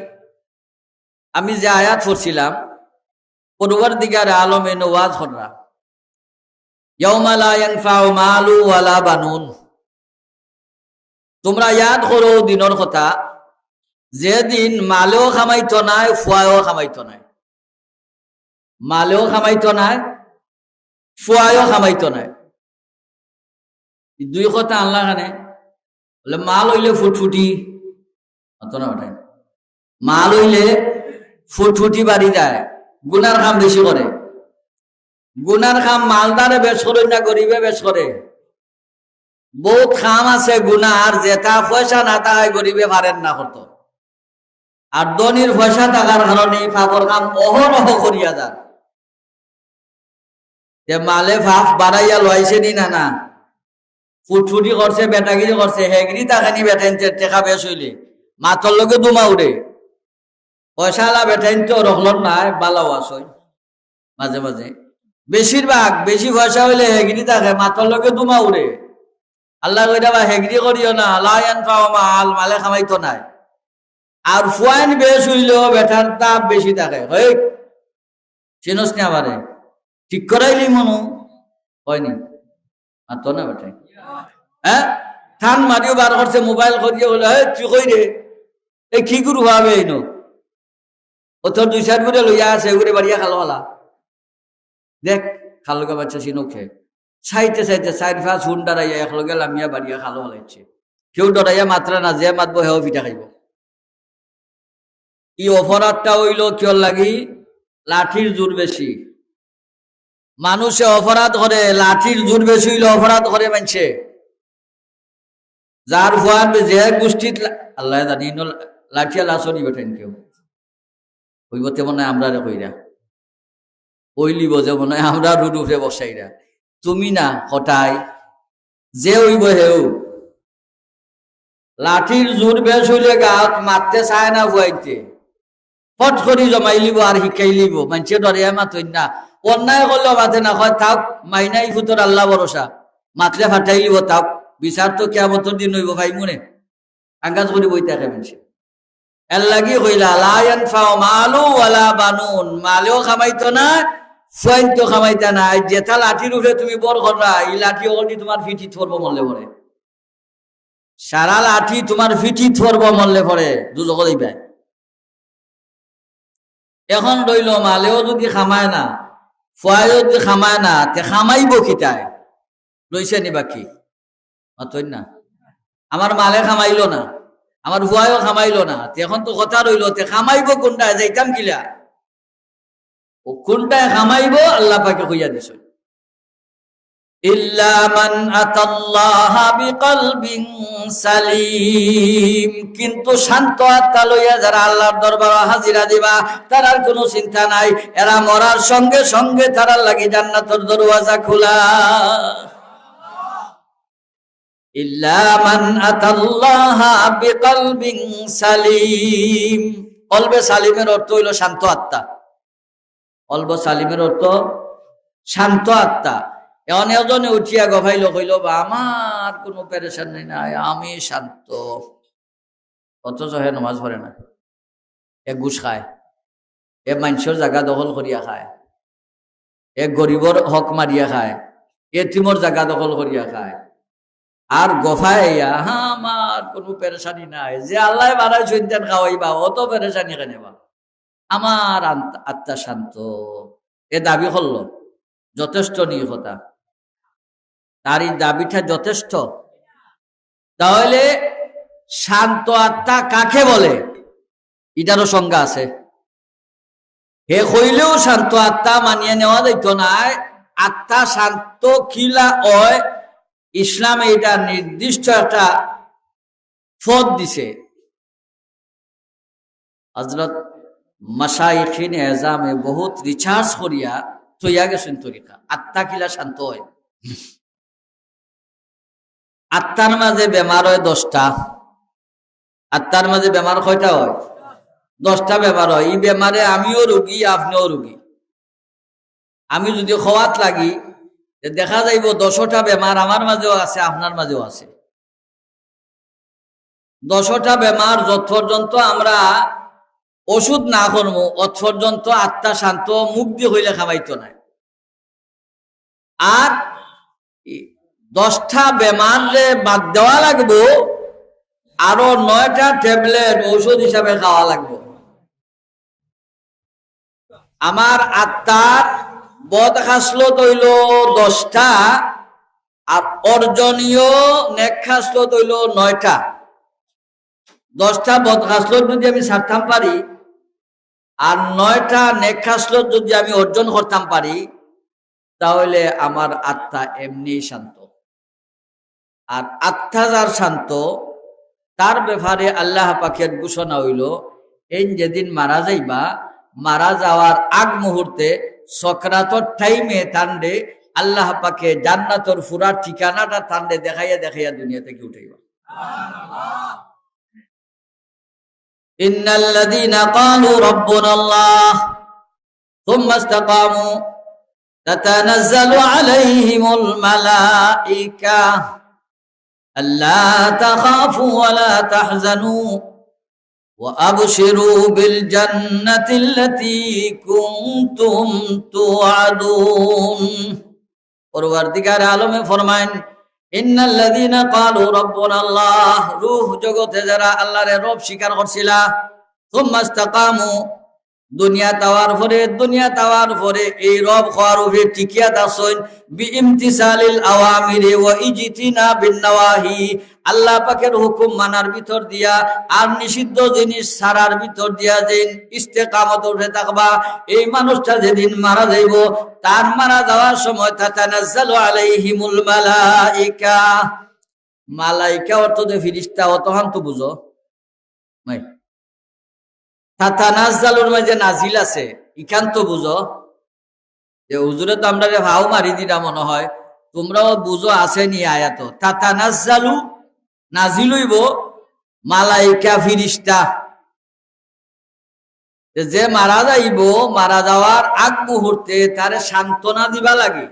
আমি যে আয়াত পড়ছিলাম, পরওয়ারদিগার আলমে নওয়াজ হররা, ইয়াউমা লা ইয়ানফাউ মালু ওয়ালা বানুন। তোমরা ইয়াদ করো দিনের কথা, যেদিন মালেও খামাইতো নাই, ফুয়াও খামাইতো নাই। মালেও খামাইতো নাই, ফুয়াও খামাইতো নাই। দুই কথা আনলা খানে বলে, মাল হইলে ফুটফুটি, মাল হইলে ফুটফুটি বাড়ি যায়, গুনার কাম বেশি করে। গুনার কাম মালদারে বেশ করে না গরিবে বেশ করে। বহুত কাম আছে গুনা, আর যেটা পয়সা না তাই গরিবে পারেন না হতো। আর ধনির পয়সা থাকার কারণে ফাপর কাম অহরহ করিয়া যান। যে মালে ফাফ বাড়াইয়া লইছে নি না না, ফুটফুটি করছে, বেটাগিরি করছে, হেগরি তাকানি বেটেন টেকা বেশ হইলে মাতর লগে দুমা উড়ে। পয়সালা বেটাইন তো রহলন নাই, বালাও আসয় মাঝে মাঝে। বেশিরভাগ বেশি পয়সা হইলে হেগরি থাকে, মাতর লগে দুমা উড়ে। আল্লাহ কইরা বা হেগরি করিও না, লা ইয়ানফাউ মাল, মালে খামাইতো নাই। আর ফুয়াইন বেশ হইলেও বেটার তাপ বেশি থাকে। হই চিনস নি আমারে, ঠিক করাইলি মনু হয়নি আর তো না বেটাই। হ্যাঁ থান মারিও বার করছে, মোবাইল করিয়ে বলে, হে তুই কই রে, এই কি গুরু হবে এই নো, ও তোর দুই চার গুড়ে লইয়া আছে, ঘুরে বাড়িয়া খালো হলা দেখ, খালোকে বাচ্চা সিনুখে চাইতে চাইতে চার পাঁচ হুন দাঁড়াইয়া একলগে লামিয়া বাড়িয়া খালো হলাইছে। কেউ ডরাইয়া মাত্রা না, যে মাতবো হেও পিঠা খাইব। ই অপরাধটা হইল কিয়র লাগি, লাঠির জোর বেশি। মানুষে অপরাধ করে, লাঠির জোর বেশি হইলে অপরাধ করে মানছে। যার ফুয়ার যে গোষ্ঠীত আল্লাহ জানি লাঠিয়া লাচনি বেঠেন কেউ হইব, তেমন আমরা রে কইরা ওইলিব, যেমন আমরা রুডুফে বসাইরা। তুমি না হঠাই যে হইব হেউ, লাঠির জোর বেশ হইলে গাঁত মারতে চায় না, ফুয়াইতে ফট করি জমাই লিব আর শিকাই লিব। মানুষে ডরে মাতই না, অন্যায় করলেও মাতে না, হয় তাক মাইনাই ফুতর আল্লাহ ভরসা, মাতলে ফাটাই লিব তাক। বিচার তো কেয়ামতের দিন হইব ভাই মনে। আঙ্গাজ করে বই থাকে মানুষে এর লাগি কইলা লা ইয়ানফাউ মালু ওয়ালা বানুন, মালেও খামাইতো না ফুয়াইতো খামাইতা না। যেটা লাঠির উপরে তুমি বর কররা এই লাঠি ওটি তোমার ফিটি ধরবো মরলে পরে, সারা লাঠি তোমার ফিটি ধরবো মরলে পরে দুজক দিবে। এখন রইল মালেও যদি খামায় না ফুয়াইও যদি খামায় না তে খামাইব খিতায় রইছে নি বাকি অতই না। আমার মালে খামাইলো না, আমার ভুয়াও খামাইলো না, এখন তো কথা রইল তে খামাইবো কোনটায় যাইতাম কিলা, ও কোনটায় খামাইবো আল্লাহ পাকে কইয়া দিছ। ইল্লা মান আতাল্লাহা বিকলবিন সালিম, কিন্তু শান্ত আত্মা লইয়া যারা আল্লাহর দরবারে হাজিরা দিবা তারার কোনো চিন্তা নাই, এরা মরার সঙ্গে সঙ্গে তারার লাগি জান্নাতের দরওয়াজা খোলা। ইল্লা মান আতাল্লাহা বিকলবিন সালিম, কলবে সালিমের অর্থ হইল শান্ত আত্মা। কলব সালিমের অর্থ শান্ত আত্মা। এমন এজনে উঠিয়া গভাইল কইল বা আমার কোনো পেরেশান নাই, আমি শান্ত। অথচ হে নমাজ পড়ে না, এ ঘুষ খায়, এ মানুষের জায়গা দখল করিয়া খায়, এ গরিবর হক মারিয়া খায়, এতিমর জায়গা দখল করিয়া খায়, আর গফাইয়া আমার কোনো পেরেশানি নাই, যে আল্লাহ বাড়াই সন্তান খাওয়াইবা অত পেরেশানি কেনেবা, আমার আত্মা শান্ত। এ দাবি করল যথেষ্ট নিয়ে কথা, তার এই দাবিটা যথেষ্ট। তাহলে শান্ত আত্মা কাকে বলে এটারও সংজ্ঞা আছে। হে কইলেও শান্ত আত্মা মানিয়ে নেওয়া যাইত না। আত্মা শান্ত কিলা হয় ইসলামে এটা নির্দিষ্ট একটা পদ দিছে। হযরত মাশায়েখিন এজামে বহুত রিসার্চ করিয়া তৈয়া গেছেন তরিকা আত্মা কিলা শান্ত হয়। আত্মার মাঝে বেমার হয় 10টা। আত্মার মাঝে বেমার কয়টা হয়? 10টা বেমার হয়। এই বেমারে আমিও রোগী, আপনিও রোগী। আমি যদি খাওয়াত লাগি দেখা যাইব 10টা বেমার আমার মাঝেও আছে, আপনার মাঝেও আছে। 10টা বেমার যত পর্যন্ত আমরা ওষুধ না করবো অত পর্যন্ত আত্মা শান্ত মুক্তি হইলে খাওয়াইতো না। আর 10টা বেমারে বাদ দেওয়া লাগবো, আরো 9টা ট্যাবলেট ঔষধ হিসাবে খাওয়া লাগবো। আমার আত্মার বদ খাসলত হইল 10টা, আর অর্জনীয় নেক খাসলত হইল 9টা। 10টা বদ খাসলত যদি আমি ছাড়তাম পারি আর 9টা নেক খাসলত যদি আমি অর্জন করতাম পারি তাহলে আমার আত্মা এমনি শান্ত। আর আত্মা যার শান্ত তার ব্যাপারে আল্লাহ পাকের ঘোষণা হইল এই যেদিন মারা যাইবা, মারা যাওয়ার আগ মুহূর্তে সকরাতর টাইমে তান্ডে আল্লাহ পাকে জান্নাতর পুরা ঠিকানাটা তান্ডে দেখাইয়া দেখাইয়া দুনিয়া থেকে উঠাইবা। ইন্নাল্লাযীনা ক্বালু রাব্বুনাল্লাহ সুম্মা ইসতাকামু তাতানাজ্জালু আলাইহিমুল মালাঈকা আল্লা তাখাফু ওয়া লা তাহজানু ওয়া আবশিরু বিল জান্নাতিল্লাতী কুনতুম তুআদুন। পরওয়ারদিগার আলমে ফরমায়েন ইন্নাল্লাযীনা ক্বালু রাব্বুনাল্লাহ, রূহ জগতে যারা আল্লাহর রব স্বীকার করছিলা, সুম্মা ইসতাকামু, দুনিয়া তাওয়ার পরে এই রব হওয়ার উপরে টিকিয়া দাসইন বিইমতিসালিল আওয়ামিরি ওয়া ইজতিনাবিন নওয়াহি, আল্লাহ পাকের হুকুম মানার ভিতর দিয়া আর নিষিদ্ধ জিনিস ছাড়ার ভিতর দিয়া যেন ইস্তেকামত উঠে থাকবা। এই মানুষটা যেদিন মারা যাইব তার মারা যাওয়ার সময় তাতানাজ্জালু আলাইহিমুল মালাঈকা, মালাইকা অর্থ যে ফেরেশতা, অতহান তো বুঝো নাই। তাতানাজ্জালুর মাঝে নাজিল আছে, ইখান তো বুঝো যে হুজুরে তো আমরা ভাও মারি দিরা মনে হয়, তোমরাও বুঝো আছে নি আয়াত। তাতানাজ্জালু নাজিল হইব মালাইকা ফেরেশতা, যে মারা যাইব মারা যাওয়ার আগ মুহূর্তে তারে সান্ত্বনা দিবা লাগে।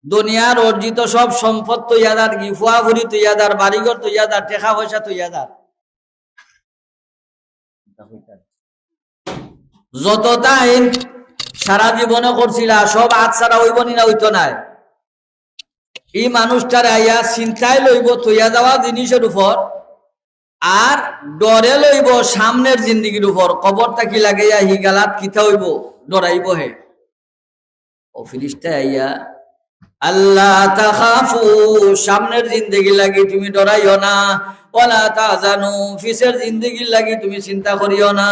দুনিয়ার অর্জিত সব সম্পদ তৈয়াদার, গিফুয়া ভরি তৈয়াদার, বাড়িঘর তৈয়াদার, টাকা পয়সা তৈয়াদার, যত টাইম সারা জীবনে করছিল সব হাত ছাড়া হইব নি না হইতো নাই। এই মানুষটার আইয়া চিন্তায় লইব তৈয়া যাওয়া জিনিসের উপর, আর ডরে লইব সামনের জিন্দিগির উপর। কবরটা কি লাগাইয়া হি গালাত কিতা হইব ডরাইব হে। ও ফিরিস্তা আইয়া আল্লাহ তাখাফু, সামনের জিন্দেগি লাগি তুমি ডরাইও না, ওয়ালা তাজানু, ফিসের জিন্দেগি লাগি তুমি চিন্তা করিও না,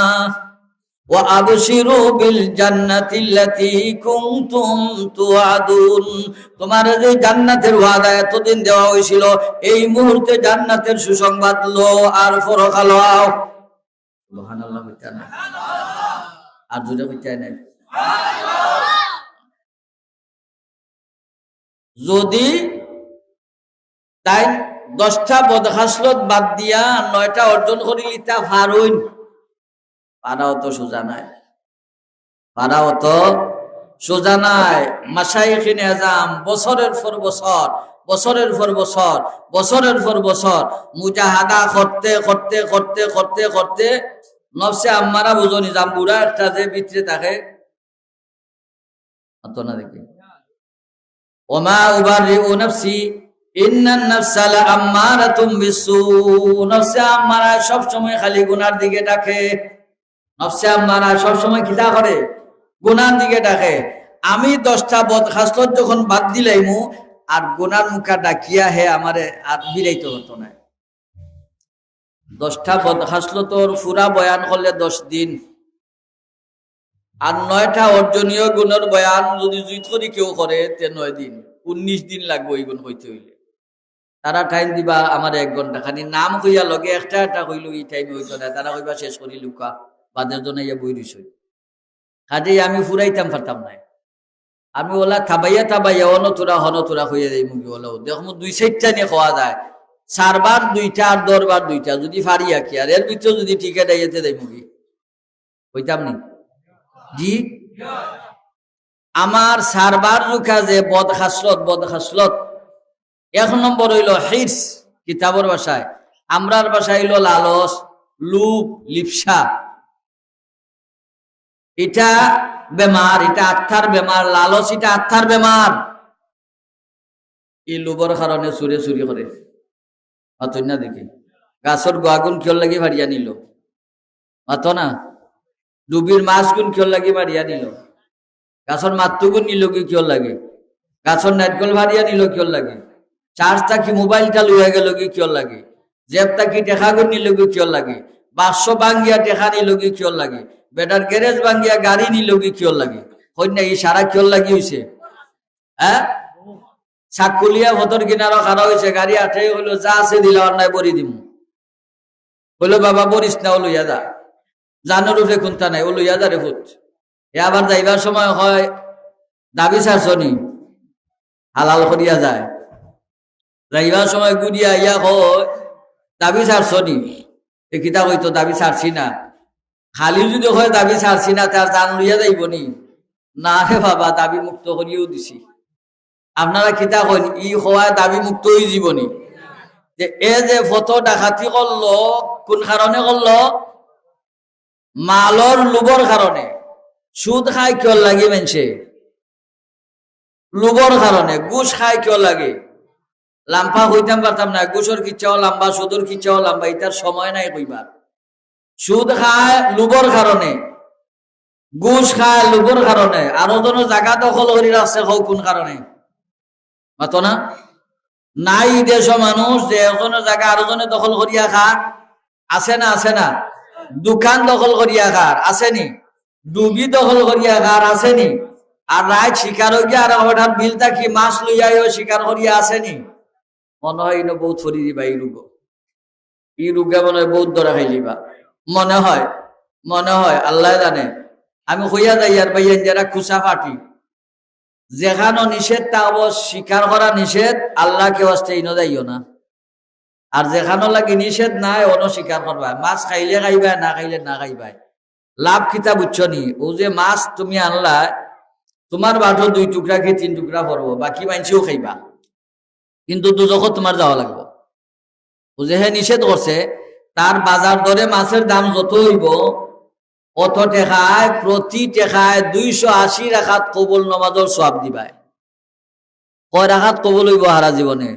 ওয়া আবশিরু বিল জান্নাতিল্লাতী কুনতুম তুআদুন, তোমার যে জান্নাতের ওয়াদা এতদিন দেওয়া হয়েছিল এই মুহূর্তে জান্নাতের সুসংবাদ লো আর পরকাল লও। সুবহানাল্লাহ কইতা না, আর জোরে কইতা না। যদি তাই 10টা বদখাসলত বাদ দিয়া 9টা অর্জন করিলি তা ফারুন, পারাও তো সোজা নাই, পারাও তো সোজা নাই। মাশায়েখিন আযম বছরের পর বছর, বছরের পর বছর, বছরের পর বছর মুজাহাদা করতে করতে করতে করতে করতে নফসে আম্মারা বুঝনি যাম বুড়া একটা যে ভিতরে থাকে অত না দেখি, ওমা উবারিউ নাফসি ইন্নান নাফসা লাআম্মারাতুম বিসু, নফসে আম্মারা সব সময় খালি গুনার দিকে ডাকে, নফসে আম্মারা সব সময় কিতা করে গুনার দিকে ডাকে। আমি 10টা বদখাসলত যখন বাদ দিলাইমু আর গুনার মুখা ডাকিয়া হে আমারে আর বিরাইতে হতো না। 10টা বদখাসলতর পুরা বয়ান করলে 10 দিন, আর 9টা অর্জনীয় গুণের বয়ান যদি জুইত করি কেউ করে তে 9 দিন, 19 দিন লাগবে ওই গুণ হইতে হইলে। তারা টাইম দিবা আমার 1 ঘন্টা, খানি নাম কইয়া লগে একটা একটা কইল এই টাইমে হইতো না, তারা কইবা শেষ করি লুকা বাদের জন্য ইয়া বই দিছ। কাজে আমি ফুরাইতাম পারতাম না, আমি ওলা থাবাইয়া থাবাইয়া অনতুরা হনতুরা হইয়া যাই মুগি ওলা দেখো 2-4টা নিয়ে খাওয়া যায়, 4 বার 2টা আর 10 বার 2টা যদি ফারিয়া কি আর এর ভিতরে যদি টিকে ডাইয়াতে দেয় মুগি হইতাম নি। জি আমার 4 বার রুখা যে বদখাসলত, বদখাসলত 1 নম্বর হইল হিরস, কিতাবর ভাষায়, আমরার ভাষায় হইল লালস, লুপ, লিপসা। এটা বেমার, এটা আত্মার বেমার। লালস এটা আত্মার বেমার। এই লোভর কারণে চুরে চুরি করে অতই না দেখি গাছর গোয়াগুন কিয়র লাগি ভারিয়া নিল অত না, ডুবির মাছ গুণ কিয়র লাগি ভারিয়া নিল, গাছর মাতুগুন নিল কি কিয়র লাগে, গাছর নেটগল ভারিয়া নিল কিয়র লাগে, চার্জটা কি মোবাইলটা লইয়া গেল কি কিয়র লাগে, জেবটা কি টেকাগুন নিল কি কিয়র লাগে, 500 বাঙ্গিয়া টেকা নিল কি কিয়র লাগে, বেটার গ্যারেজ বাঙ্গিয়া গাড়ি নিল কি কিয়র লাগে, কন্যা এই সারা কিয়র লাগি হইছে। হ্যাঁ সাকুলিয়া ভতর কিনারও খারা হয়েছে, গাড়ি আঠে হইলো যা আছে দিলা অন্যায় বরি দিম, হইলো বাবা বরিস না ও লইয়া যা, জানোর উঠে খুনতা নাই ও লইয়া যা রে ফুট। এ আবার যাইবার সময় হয় দাবি ছাড়ছনি হালাল করিয়া যায়, যাইবার সময় গুড়িয়া ইয়া হয় দাবি ছাড়ছনি, এ কিতা কইতো দাবি ছাড়ছি না, খালি যদি হয় দাবি ছাড়ছি না তার জান লইয়া যাইব নি, না রে বাবা দাবি মুক্ত করিয়েও দিছি। আপনারা কিতা কইন ই হওয়ায় দাবি মুক্ত হয়ে জীবনী, যে এ যে ফটো ডাকাতি করলো কোন কারণে করলো, মালর লোভর কারণে। সুদ খাই কিয় লাগে মেনছে লোভর কারণে, ঘুষ খাই কিয় লাগে, লাম্পা হইতাম পারতাম না, ঘুষর কিচ্ছাও লম্বা, সুদর কিচ্ছাও লম্বা, এটার সময় নাই কইবার। সুদ খায় লোভর কারণে, ঘুষ খায় লোভর কারণে, আরো জন জায়গা দখল করি রাখছে হোক কোন কারণে মাতো না। নাই দেশ মানুষ যে এজনের জায়গা আরো জনে দখল করিয়া খা, আছে না আছে না, দোকান দখল করিয়া খার আসেনি, ডুবি দখল করিয়া খার আসেনি, আর রায় শিকার হইয়া আর হঠাৎ বিল থাকি মাছ লইয়া শিকার করিয়া আসেনি। মনে হয় ইনো বহুত ফরি দিবা এই রোগ, এই রোগে মনে হয় বহুত দরা খাইলিবা মনে হয়, মনে হয় আল্লাহ জানে। আমি হইয়া যাই আর ভাইয়া যারা খুচা ফাটি যেখানো নিষেধ তা অবশ্য স্বীকার করা নিষেধ, আল্লাহ কেউ আসতে ইনো যাইও না। আর যেখানো লাগে নিষেধ নাই অনস্বীকার করবা, মাছ খাইলে খাইবাই না খাইলে না খাইবাই। লাভ কিতা বুঝছো নি, ও যে মাছ তুমি আনলা তোমার বাটো 2 টুকরা কি 3 টুকরা পড়বো, বাকি মাইনছেও খাইবা, কিন্তু দুজখত তোমার যাওয়া লাগবে। বুঝে হে নিষেধ করছে, তার বাজার দরে মাছের দাম যত হইব অত টেকায়, প্রতি টেকায় 280 রাকাত কবুল নমাজর সওয়াব দিবাই। কয় রাকাত কবুল হইব হারা জীবনে?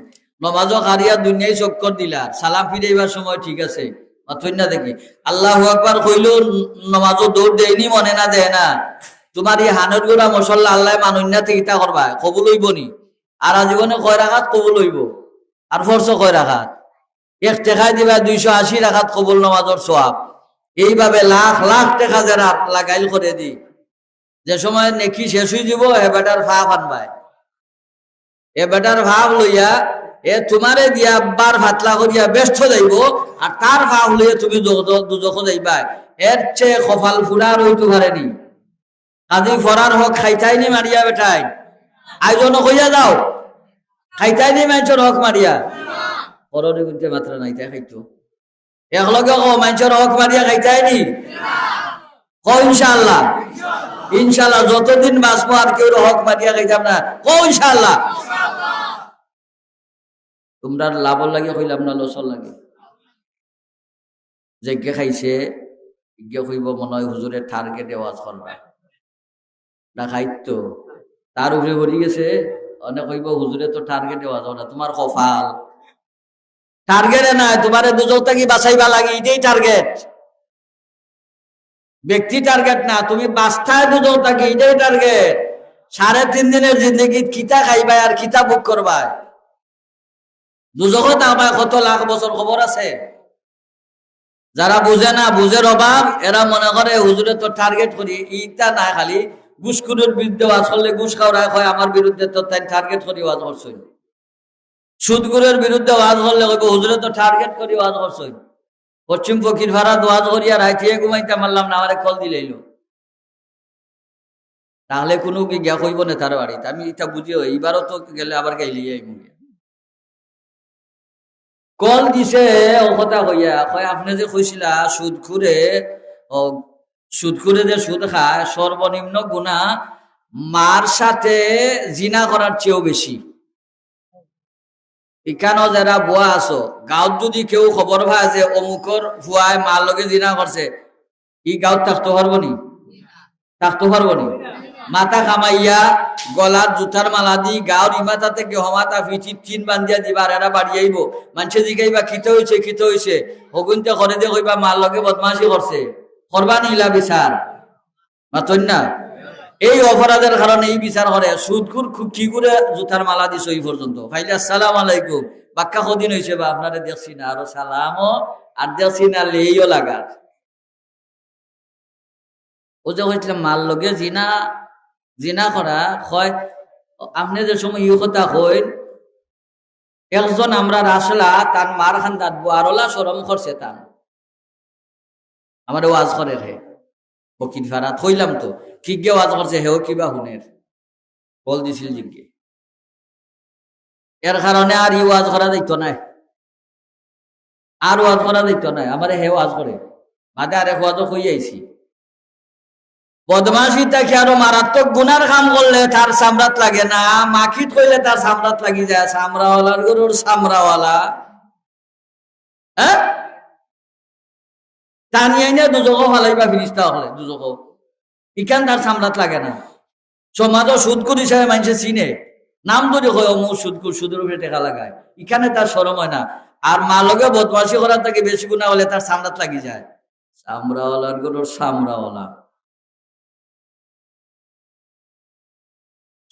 নমাজও হারিয়া দুনিয়ায় চক্কর দিলা, সালাম ফিরাইবার সময় ঠিক আছে, অথই না দেখি আল্লাহু আকবার কইলেও নমাজও দৌড় দেয়নি, মনে না দেয় না। তোমার এই হানের গোড়া মশল্লা আল্লাহ মানুন্যা থেকে ইতা করবা, কবুল হইব নি? আর জীবনে কয় রাকাত কবুল হইব? আর ফরজ কয় রাকাত? 1 টাকায় দিবা 280 রাকাত কবুল নামাজের সওয়াব। এইভাবে লাখ লাখ টাকা যারা লাগাইল করে দি, যে সময় নেকি শেষ হয়ে যাব এ বেটার ভাব আনবাই, এ বেটার ভাব লইয়া এ তোমারে দিয়া বার ভাতলা করিয়া ব্যস্ত যাইব, আর তার ভাব লইয়া তুমি দুজখ যাইবা। এর চেয়ে কপাল ফুরার হইতে পারেনি। কাজী ফরার হক খাইতাইনি মারিয়া বেটাই, আয়োজন কইয়া যাও, খাইতাইনি মানুষের হক মারিয়া পরনে কিন্তু মাত্রা নাই, তাই খাইতো একলগে মানুষের হক মারিয়া খাইতাইনি। ইনশাআল্লাহ, ইনশাআল্লাহ যতদিন বাঁচবো আর কেউ হক মারিয়া খাইতাম না, ইনশাআল্লাহ। তোমরা লাভর লাগে কইলাম না, লসর লাগে? যজ্ঞ খাইছে যজ্ঞ কইব মনে হয় হুজুরের টার্গেটে ওয়াজ করবা না, খাইতো তার উপরে ভরি গেছে, অনেক কইব হুজুরে তো টার্গেটে ওয়াজ না। তোমার কপাল টার্গেটে নাই, তোমার দুজকটা কি বাঁচাইবা লাগে, এটাই টার্গেট, ব্যক্তি টার্গেট না। তুমি বাস্তায় দুজকটা কি, এটাই টার্গেট। 3.5 দিনের জিন্দগি কিতা খাইবা আর কিতা বুক করবা? দুজকত আমায় কত লাখ বছর খবর আছে। যারা বুঝে না, বুঝের অভাব, এরা মনে করে হুজুরে তো টার্গেট করি, ইটা না খালি ঘুষখোরের বিরুদ্ধে ওয়াজ করলে ঘুষ খাওয়ায় হয় আমার বিরুদ্ধে, তো তাই টার্গেট করি ওয়াজ করছই। সুদগুরের বিরুদ্ধে ওয়াজ করলে কইব হুজুরে তো টার্গেট করি ওয়াজ করছই। পশ্চিম ফকির ভাড়া ওয়াজ করিয়া রাইতে ঘুমাইতে মারলাম না, আমারে কল দিলেইল, তাহলে কোনো কি গিয়া কইব না তার বাড়িতে? আমি এটা বুঝিও, এইবারও তো গেলে আবার গাইলিয়ে কল দিছে ও কথা কইয়া কয় আপনি যে কইছিলা সুদখুরে যে সুদ খায় সর্বনিম্ন গুনাহ মার সাথে জিনা করার চেয়েও বেশি। এখানেও যারা বুয়া আছো, গাঁৱত যদি কেউ খবর পায় যে অমুকর ভুয়ায় মার লগে জিনা করছে, ই গাঁৱত থাকতে পারবো নি? থাকতে পারবো নি? মাথা কামাইয়া গলার জুতার মালা দি গাঁৱর ইমাতা থেকে হমাতা ফিচির চিন বান্ধিয়া দিবা, আর এরা বাড়ি আইব। মানুষে জিগাইবা খিতে হয়েছে, খিতে হয়েছে, হগুনতে করে দিয়ে কইবা মার লগে বদমাশি করছে, করবা নিলা বিচার মাতন না। এই অপরাধের কারণে এই বিচার করে। সুদকুর কি করে জুতার মালা দিছ এই পর্যন্ত? ভাইলে আসসালাম আলাইকুম, বাক্কা কদিন হয়েছে বা আপনারা দেখছি না, আরো সালামও আর দেখছি না লেইও লাগার। ও যে হয়েছিল মাল লগে জিনা করা হয়। আপনি যে সময় ইউ কথা হইন, একজন আমরা রাসলা তার মার খান দাঁতবো আরলা সরম করছে, তার আমার ওয়াজ করে হে ফকির ফারা থইলাম তো কি গে ওয়াজ করছে, হেও কিবা হুনের বল দিছিল জিজ্ঞে। এর কারণে আর ই ওয়াজ করা দেখতো নাই, আর ওয়াজ করা দেখতো নাই, আমার হে ওয়াজ করে মাঝে আরেক ওয়াজও হয়ে আইছি। বদমাশি থেকে আরো মারাত্মক গুনার কাম করলে তার সামরাত লাগে না, মাখিত কইলে তার সামরাত লাগি যায়। সামরাওয়ালার গরুর সামরাওয়ালা, হ্যাঁ টানিয়ে নিয়ে দুজকও ফালাইবা ফিরিস্তা হলে দুজকও, ইখান তার সামরাত লাগে না। সমাজও সুদকুর হিসাবে মানুষে চিনে, নাম ধরে কয় অমুক সুদকুর, সুদের উপরে টেকা লাগায়, এখানে তার শরম হয় না। আর মা লগে বদমাশি করার থেকে বেশি গুণা হলে তার সামরাত লাগি যায়। সামরাওয়ালার গরুর সামরাওয়ালা।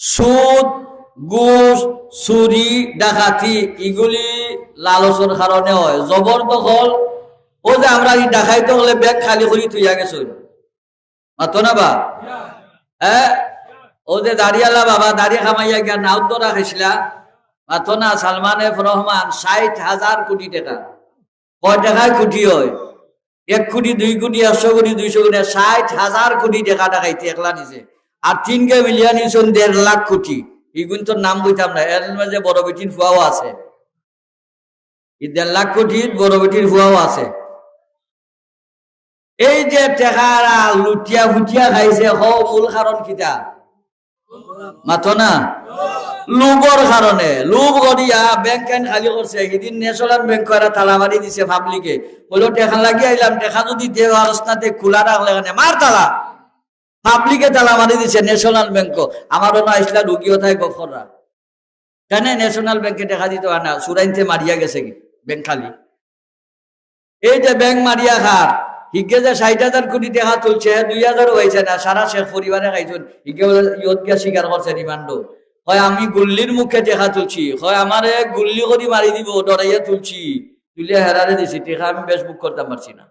সুদ, ঘুষ, চুরি, ডাকাতি এগুলি লালসের কারণে হয়। জবরদখল, ও যে আমরা ডাকাইতে হলে ব্যাগ খালি করি তুইয়া গেছো মাতো না বা, হ্যাঁ ও যে দাঁড়িয়ালা বাবা দাঁড়িয়ে খামাইয়া গিয়া নাও তো রাখিছিলা মাতো না। সালমান এফ রহমান 60,000 কোটি টাকা, কয় টাকায় কোটি হয়? 1 কোটি 2 কোটি 100 কোটি 200 কোটি 60,000 কোটি টাকা ডাকাইতে একলা নিছে। আর 3 মিলিয়ন 1.5 লাখ কোটি, এগুলো তো নাম বইতাম না। এর মাঝে বড় বেটির ফুয়াও আছে, 1.5 লাখ কোটি বড় বেটির ফুয়াও আছে। এই যে টেকারা লুটিয়া ফুটিয়া খাইছে, মূল কারণ কিটা? মাথো না লোভর কারণে লোভ করিয়া ব্যাংক খালি করছে সেদিন ন্যাশনাল ব্যাংক এরা তালা মারি দিছে পাবলিকে বললো টেকা লাগিয়ে আইলাম টেকা যদি দেওয়া অবস্থাতে খোলা রাখলে মার তালা পাবলিকে তালা মারি দিছে ন্যাশনাল ব্যাংক আমারও না আসলা রুগীও থাকে গফররা কেন ন্যাশনাল ব্যাংকে টেকা দিতে হয় না সুরাইনতে মারিয়া গেছে কি ব্যাংক খালি এই যে ব্যাংক মারিয়া খার হিগে যে 60,000 কোটি টাকা তুলছে 2,000 হয়েছে না সারা শেখ পরিবারে খাইছেন হিগে ইয়ত গিয়া স্বীকার করছে রিমান্ড হয় আমি গুল্লির মুখে টেকা তুলছি হয় আমারে গুল্লি করে মারি দিব ডরাইয়া তুলছি তুলিয়া হেরারে দিছি টেকা আমি ফেসবুক করতে পারছি না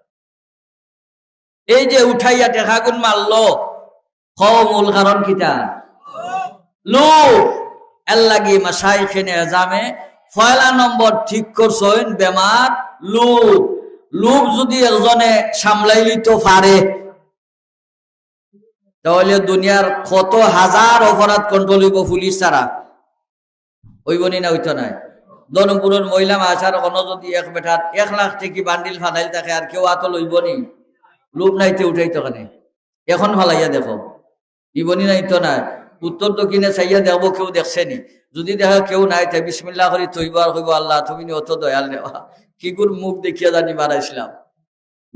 এই যে উঠাইয়া টেকা গুণ মারলো মূল কারণ কিটা লোভ এর লাগি মাশাইখিনে এজামে পয়লা নম্বর ঠিক করছেন বেমার লোভ লোভ যদি একজনে সামলাইলি তো পারে তাহলে দুনিয়ার কত হাজার অপরাধ কন্ট্রোল হইব পুলিশ ছাড়া হইবনি না হইতো নাই ধর্মপুরের মহিলা মাছার কোনো যদি এক বেটার 1 লাখ টাকা বান্ডিল ফানাইল থাকে আর কেউ আত লইবনি লোভ নাইতে উঠাইতো কেন এখন ফালাইয়া দেখো ইবনি নাইতো না উত্তর দক্ষিণে চাইয়া দেখবো কেউ দেখছেনি যদি দেখা কেউ নাই তাই বিসমিল্লাহ করি তৈব আর কইব আল্লাহ তুমি অত দয়াল নেওয়া কি গুর মুখ দেখিয়া জানি মারাইছিলাম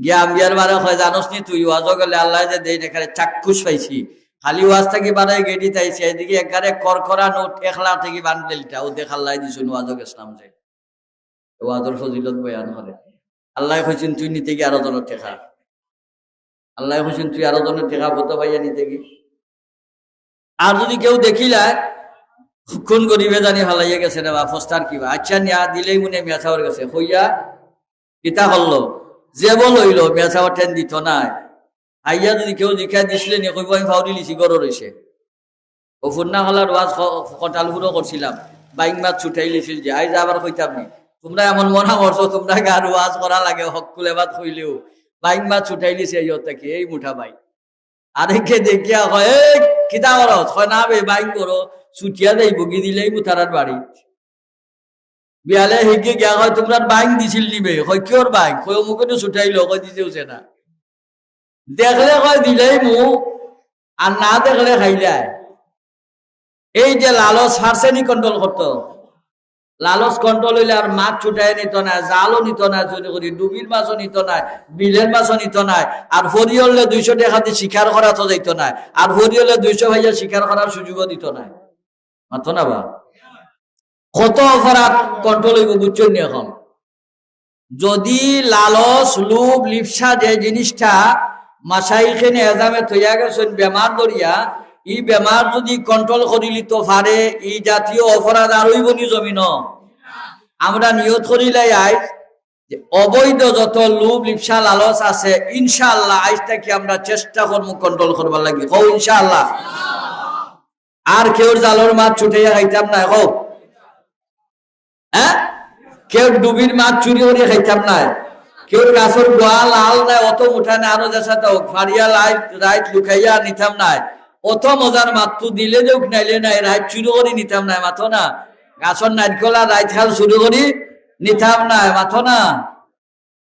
গিয়া আম্বিয়ার মারা হয় জানোস নি তুই ওয়াজ গেলে আল্লাহ যে দেই এখানে চাক্ষুষ পাইছি খালি ওয়াজ থেকে বাড়াই গেডি তাইছি এদিকে একারে করকরা নোট 1 লাখ থেকে বান্ডেলটা ও দেখ আল্লাহ দিছুন ওয়াজ গেছিলাম যে ওয়াজর ফজিলত বয়ান করে আল্লাহ কইছেন তুই নিতে গিয়ে আরো জনের টেকা আল্লাহ কইছেন তুই আরো জনের টেকা হতে পাইয়া নিতে গিয়ে আর যদি কেউ দেখিলা কোন গরিবে জানি হালাইয়া গেছে না বা ফস্তার কিবা আচ্ছা নিয়া দিলেই মনে মেছাওয়ার গেছে হইয়া কিতা করলো যে বল হইল মেছাওয়ার টেন দিত না আইয়া যদি কেউ জিখা দিছিলে নি কইব আমি ফাউরি লিছি গড় রয়েছে ও ফুন্না হলার ওয়াজ কটালগুলো করছিলাম বাইক মাছ ছুটাই লিছিল যে আইজ আবার কইতাম নি তোমরা এমন মনে করছো তোমরা গার ওয়াজ করা লাগে হকুলে বাদ কইলেও বাইক মাছ ছুটাই লিছে ইয়তাকে এই মুঠা বাইক আরেকে দেখিয়া হয় এই কিতা করো হয় না বে বাইক করো ছুটিয়া দেই বগি দিলেই মুতারার বাড়ি বিয়ালে হেগে গিয়া হয় তোমরা বাইক দিছিল নিবে হয় কিওর বাইক হয় মুখে তো ছুটাইলো কই দিতেওছে না দেখলে কয় দিলেই মু আর না দেখলে খাইলাই এই যে লালচ হারসেনি কন্ট্রোল করতো লালচ কন্ট্রোল হইলে আর মাছ ছুটাই নিত না জালও নিত না চুরি করি ডুবির মাছও নিত না বিলের মাছও নিত না আর হরিয়লে 200 টাকা দিয়ে শিকার করা তো যাইত না আর হরিয়লে 200 ভাইয়া শিকার করার সুযোগও দিত না মাতো না বা কত অপরাধ কন্ট্রোল হইব বুঝছেন নি এখন যদি লালচ লোভ লিপসা যে জিনিসটা মাশাইখিনে এজামে তৈয়া গেছেন বেমার দরিয়া ই বেমার যদি কন্ট্রোল করিলি তো পারে এই জাতীয় অপরাধ আর হইবনি জমিন আমরা নিয়ত করিলাই আজ যে অবৈধ যত লোভ লিপসা লালচ আছে ইনশাআল্লাহ আজ থেকে আমরা চেষ্টা করবো কন্ট্রোল করবার লাগি কও ইনশাআল্লাহ আর কেউ জালর মাছ ছুটাইয়া খাইতাম না কও হ্যাঁ কেউ ডুবির মাছ চুরি করে খাইতাম না কেউ গাছের গোয়া লাল নাই অত মুঠা না আরো যাচ্ছে তো ফারিয়া রাইট লুকাইয়া নিতাম না অত মজার মাতু দিলে যে নাইলে নাই রাইট চুরি করে নিতাম না মাথো না গাছর নারকল আর রাইট খাল চুরি করে নিতাম না মাথো না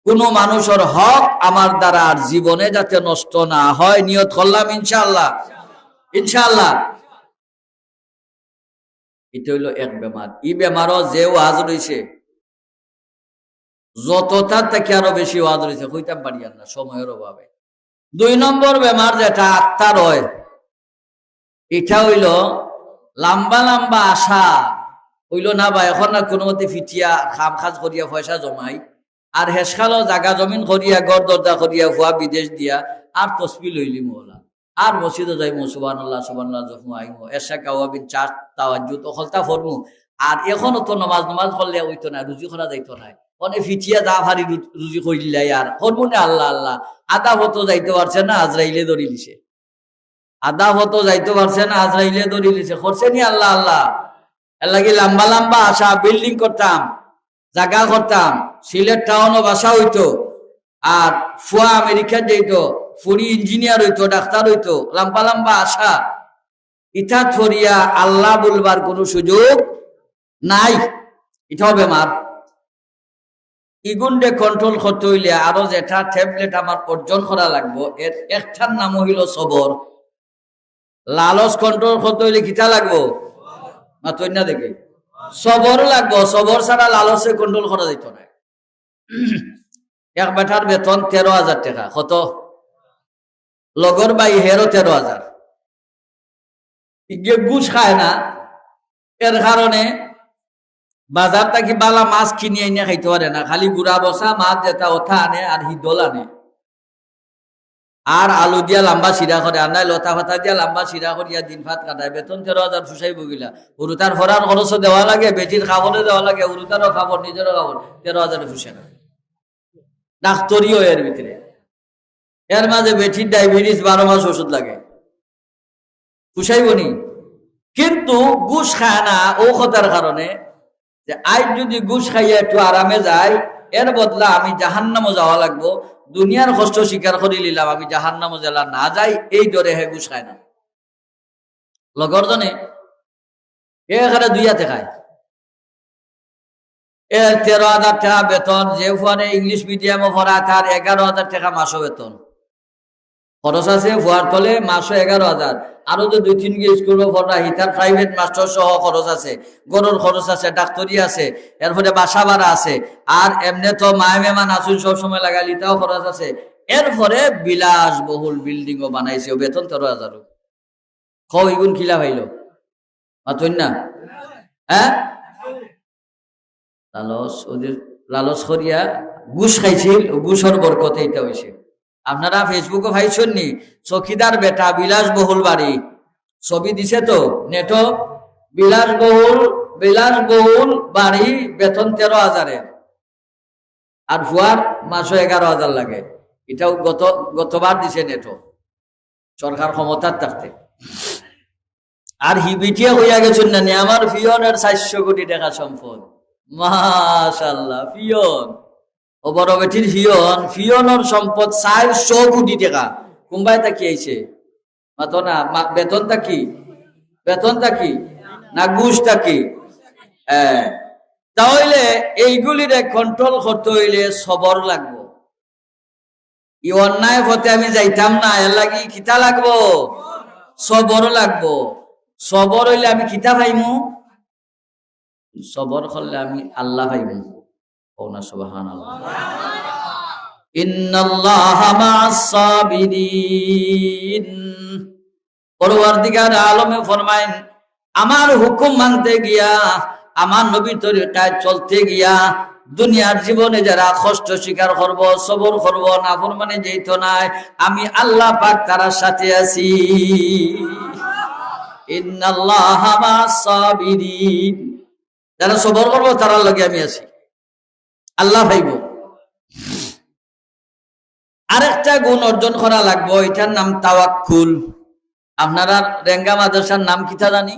কোন মানুষের হক আমার দ্বারা আর জীবনে যাতে নষ্ট না হয় নিয়ত করলাম ইনশাআল্লাহ ইনশাআল্লাহ এটা হইল এক বেমার ই বেমারও যে ওয়াজ রয়েছে যতটা থেকে আরো বেশি ওয়াজ রয়েছে হইতাম পারি না সময়ের অভাবে 2 নম্বর বেমার যেটা আত্মার হয় এটা হইল লম্বা লম্বা আশা হইল না বা এখন না কোনো মতে ফিটিয়া খাম খাজ করিয়া পয়সা জমাই আর হেসখালো জাগা জমিন করিয়া গড় দরজা করিয়া ভুয়া বিদেশ দিয়া আর তসবি লইলি মোলা আর মসজিদে যাইমু সুবহানাল্লাহ সুবহানাল্লাহ যখন আইমু এশা কাওয়াবিন 4 তাওয়াজ্জুদ হলতা ফরমু আর এখনো তো নামাজ করলে হইতো না রুজি করা যাইতো না অনেক ফিটিয়া যা ভারী রুজি করিলাই আর ফরমু না আল্লাহ আল্লাহ আদা হতো যাইতে পারছে না আজরাইলে ধরি লিছে আদা হতো যাইতে পারছে না আজরাইলে ধরি লিছে করছে নি আল্লাহ আল্লাহ এর লাগি লম্বা লম্বা আশা বিল্ডিং করতাম জায়গা করতাম সিলেট টাউনও বাসা হইতো আর ফুয়া আমেরিকা যাইতো ফুরি ইঞ্জিনিয়ার হইতো ডাক্তার হইতো লম্বা লম্বা আশা ইটা থরিয়া আল্লাহ বলবার কোনো সুযোগ নাই এটাও বেমার ইগুন্ডে কন্ট্রোল করতে হইলে আরো যেটা ট্যাবলেট আমার অর্জন করা লাগবো এর একটার নাম হইল সবর লালচ কন্ট্রোল করতে হইলে কিতা লাগবো মাতই না দেখে সবর লাগবো সবর ছাড়া লালচে কন্ট্রোল করা যেত না এক বেটার বেতন 13,000 টাকা কত লগর বাই হেরো 13,000 ঘুষ খায় না এর কারণে বাজার থাকি বালা মাছ কিনে এনে খাইতে পারে না খালি গুড়া বসা মাছ যেটা ওঠা আনে আর হিদল আনে আর আলু দিয়া লম্বা চিরা করে আর নাই লতা ফাতা দিয়া লম্বা চিরা করিয়া দিন ভাত কাটায় বেতন 13,000 ফুসাই বগিলা উরুতার ফরার খরচও দেওয়া লাগে বেটির খাবরে দেওয়া লাগে উরুতারও খাবর নিজেরও খাবর 13,000 ফুসে না ডাক্তরিও এর ভিতরে এর মাঝে বেটির ডায়াবেটিস 12 মাস ওষুধ লাগে ফুসাইবনি কিন্তু ঘুষ খায় না ও কথার কারণে যে আজ যদি ঘুষ খাইয়া একটু আরামে যায় এর বদলা আমি জাহান্নামে যাওয়া লাগবো দুনিয়ার কষ্ট স্বীকার করে নিলাম আমি জাহান্নামে জেলা না যাই এই ডরে হে ঘুষ খায় না লগরজনে এখানে 2 হাতে খায় এর 13,000 টাকা বেতন যে ফোনে ইংলিশ মিডিয়ামে পড়া তার 11,000 টাকা মাসও বেতন খরচ আছে ফুয়ার তলে মাসও 11,000 আরো তো 2-3 গে স্কুল পড়া হিতার প্রাইভেট মাস্টার সহ খরচ আছে গরুর খরচ আছে ডাক্তারি আছে এরপরে বাসা ভাড়া আছে আর এমনি তো মায় মেহমান আসুন সব সময় লাগালি তাও খরচ আছে এরপরে বিলাস বহুল বিল্ডিং ও বানাইছে ও বেতন 13,000 খাও এগুন খিলা ভাইলো মাতই না হ্যাঁ লালস ওদের লালস করিয়া ঘুষ খাইছিল ঘুষর বরকতে এটা হয়েছে আপনারা ফেসবুকে পাইছেন নি চকিদার বেটা বিলাসবহুল বাড়ি ছবি দিছে তো নেটো বিলাসবহুল বাড়ি বেতন 13,000 আর ফুয়ার মাসও 11,000 লাগে এটাও গতবার দিছে নেটো সরকার ক্ষমতার থাকতে আর হিবিটিয়া হইয়া গেছেন না আমার পিয়নের 400 কোটি টাকা সম্পদ মাশাআল্লাহ পিয়ন ও বড় বেটির ফিয়নের সম্পদ 400 কোটি টাকা কুম্বাই তাকি আইছে মাতো না বেতনটা কি না ঘুষটা কি তাহলে এইগুলিরে কন্ট্রোল করতে হইলে সবর লাগবো এই অন্যায় পথে আমি যাইতাম না এর লাগি খিতা লাগবো সবর লাগবো সবর হইলে আমি খিতা পাইমু সবর করলে আমি আল্লাহ পাইমু সুবহানাল্লাহ ইন্নাল্লাহা মা'আস সাবিরিন পরওয়ারদিগার আলমে ফরমায়েন আমার হুকুম মানতে গিয়া আমার নবীর তরিকায় চলতে গিয়া দুনিয়ার জীবনে যারা কষ্ট স্বীকার করব সবর করব নাফরমানি যেত নাই আমি আল্লাহ পাক তার সাথে আছি ইন্নাল্লাহা মা'আস সাবিরিন যারা সবর করব তার লগে আমি আছি আল্লাহ ভাইব আরেকটা গুণ অর্জন করা লাগবো এটার নাম তাওয়াক্কুল আপনারা রেঙ্গা মাদ্রাসার নাম কিতা জানি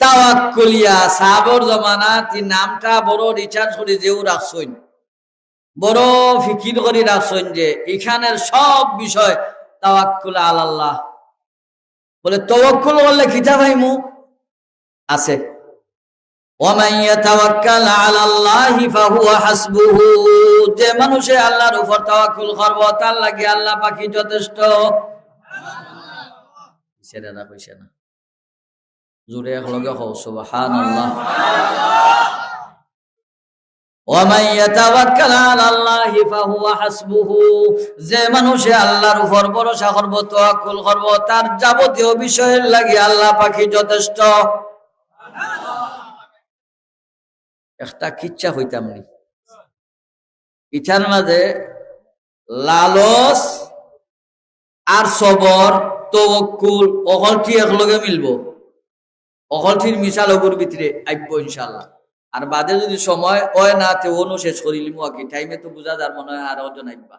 তাওয়াক্কুলিয়া সাহাবর জমানাত এই নামটা বড় রিচার্জ করে যেও রাখছেন বড় ফিকির করে রাখছেন যে এখানের সব বিষয় তাওয়াক্কুল আলাল্লাহ বলে তাওয়াক্কুল করলে কিতা ভাইমু আছে ওয়ামান ইয়াতাওয়াক্কাল আলাল্লাহি ফাহুয়া হাসবুহু যে মানুষে আল্লাহর উপর তাওয়াক্কুল করবে তার লাগি আল্লাহ পাকই যথেষ্ট সেটা না কইছে না জোরে একলগে কও সুবহানাল্লাহ ওয়ামান ইয়াতাওয়াক্কাল আলাল্লাহি ফাহুয়া হাসবুহু যে মানুষে আল্লাহর উপর ভরসা করবে তাওয়াক্কুল করবে তার যাবতীয় বিষয়ের লাগি আল্লাহ পাকই যথেষ্ট একটা কিচ্ছা হইতাম নি ইচ্ছার মাঝে লালস আর সবর তাওয়াক্কুল অকলটি একলগে মিলবো অকলটির মিশাল ওগুর ভিতরে আইব ইনশাআল্লাহ আর বাদে যদি সময় হয় না তে অনু শেষ করিলিম কি টাইমে তো বুঝা যার মনে হয় আর অজন আইবা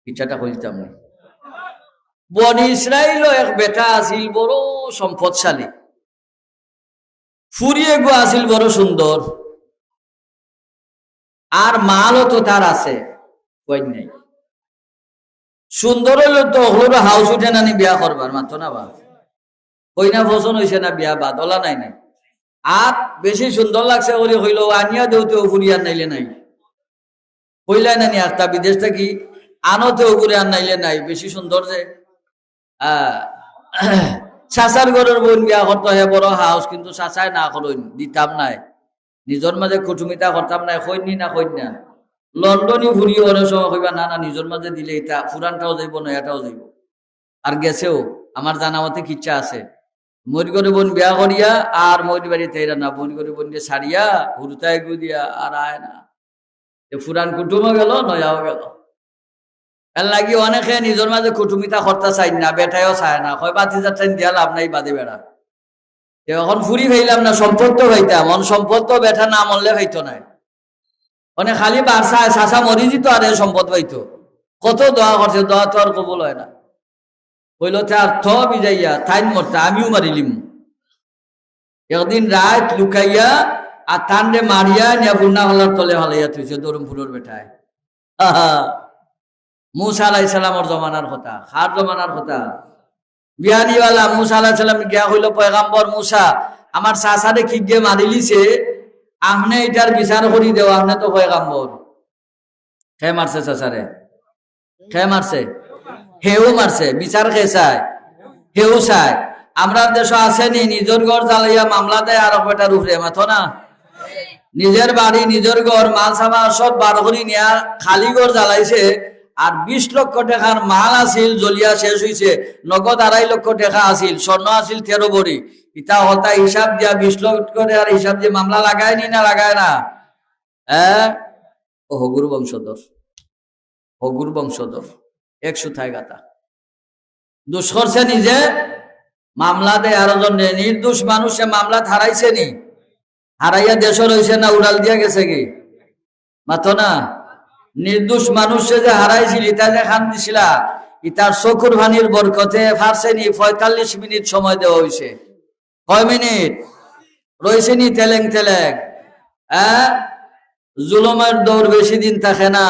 ইচ্ছাটা হইতাম নি বনি ইসরাইল এক বেটা আছিল বড় সম্পদশালী ফুরিয়ে গো আছিল বড় সুন্দর আর মালও তো তার আছে কই নাই সুন্দর হইল তো হলো হাউস উঠে নানি বিয়া করবার মাত্র না বা কই না পছন্দ হইছে না বিয়া বাদলা নাই নাই আর বেশি সুন্দর লাগছে ওরে হইল আনিয়া দেউতেও ফুরিয়ার নাইলে নাই হইলাই নানি একটা বিদেশ থাকি আনোতেও ঘুরে আর নাইলে নাই বেশি সুন্দর যে চাচার ঘরের বোন বিয়া করতে হয় বড় হাউস, কিন্তু চাচাই না করেন, দিতাম নাই, নিজের মাঝে কুটুমিতা করতাম নাই, কইনি না কইন না। লন্ডনই ঘুরি অনেক সময় কইবা না না নিজের মাঝে দিলে এটা ফুরানটাও যাইব নয়াটাও যাইব। আর গেছেও আমার জানা মতে কিচ্ছা আছে, মরি করে বোন বিয়া করিয়া আর মরি বাড়িতে এরা না, বোন করে বোন দিয়ে ছাড়িয়া হুরুতায় গু দিয়া আর আয় না, ফুরান কুটুমও গেল নয়াও গেল। এর লাগি অনেকে নিজের মাঝে কুটুমিতা করতে চাই না, বেটাইও চায় না, হয় বাতি যাত্রাই দিয়া লাভ নাই বাদে বেড়া। এখন ফুরি ভাইলাম না, সম্পদ তো ভাইতাম, মন সম্পদ তো বেটা না মরলে ভাইতো নাই, মানে খালি বারসায় চাষা মরি যেত আর সম্পদ পাইতো। কত দোয়া করছে, দোয়া তো আর কবুল হয় না। হইল তার থ বিজাইয়া থাইন মরতে আমিও মারিলিম। একদিন রাত লুকাইয়া আর তান্ডে মারিয়া নিয়া বুন্না হলার তলে হলাইয়া থইছে দরমপুরের বেটায়। মুসা আলাইহিস সালামর জমানার কথা, খার জমানার কথা। বিহানিওয়ালা মুসা আলাইহিস সালাম গিয়া হইল পয়গাম্বর মুসা, আমার চাচারে কি গিয়ে মারিলিছে, আপনি এটার বিচার করি দেও, আপনি তো পয়গাম্বর। খে মারছে চাচারে, খে মারছে, হেউ মারছে, বিচার খে চায়, হেউ চায়। আমরা দেশ আসেনি নিজের ঘর জ্বালাইয়া মামলা দেয় আর বেটার উপরে মাথো না, নিজের বাড়ি নিজের ঘর মাল সামা সব বার করি নিয়া খালি ঘর জ্বালাইছে। আর 20 লক্ষ টাকার মাল আসিল জ্বলিয়া শেষ হইছে, নগদ 2.5 লক্ষ টাকা আসিল, স্বর্ণ আসিল 13 ভরি। ইটা হতা হিসাব দিয়া 20 লক্ষ করে আর হিসাব দিয়ে মামলা লাগায়নি না লাগায় না? ও হগুর বংশধর, হগুর বংশধর 100 থাই গাতা দোষ করছে নিজে, মামলা দেয় আরো জন। নির্দোষ মানুষে মামলা হারাইছে নি, হারাইয়া দেশ রয়েছে না উড়াল দিয়া গেছে কি মাথো না? নির্দোষ মানুষে যে হারাইছিল ইটা যে খান দিছিলা, ইটার চকুর ভানির বরকতে ফারছে নি 45 মিনিট সময় দেওয়া হয়েছে। কয় মিনিট রয়েছে নি তেলেং তেলেং? জুলুমের দৌড় বেশি দিন থাকে না,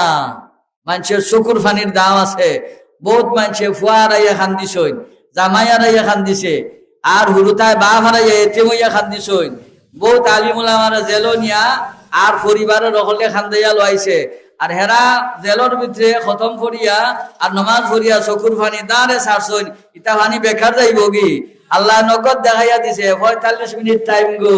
মানুষের চকুর ফানির দাম আছে। বহুত মানুষে ফুয়ারাইয়া খান দিছই, জামাইয়ারাইয়া খান দিছে, আর হুরুতায় বা হারাইয়া এতেমইয়া খান দিছই। বহুত আলিমুলামারা জেল নিয়া আর পরিবারের রকলে খান দিয়া লাইছে। আর হেরা জেলর ভিতরে খতম করিয়া আর নমাজ পড়িয়া চকুর ফানি দাঁড়ে ছাড়ছই, ইটা ফানি বেকার যাইব কি? আল্লাহ নগদ দেখাইয়া দিছে 45 মিনিট টাইম গো।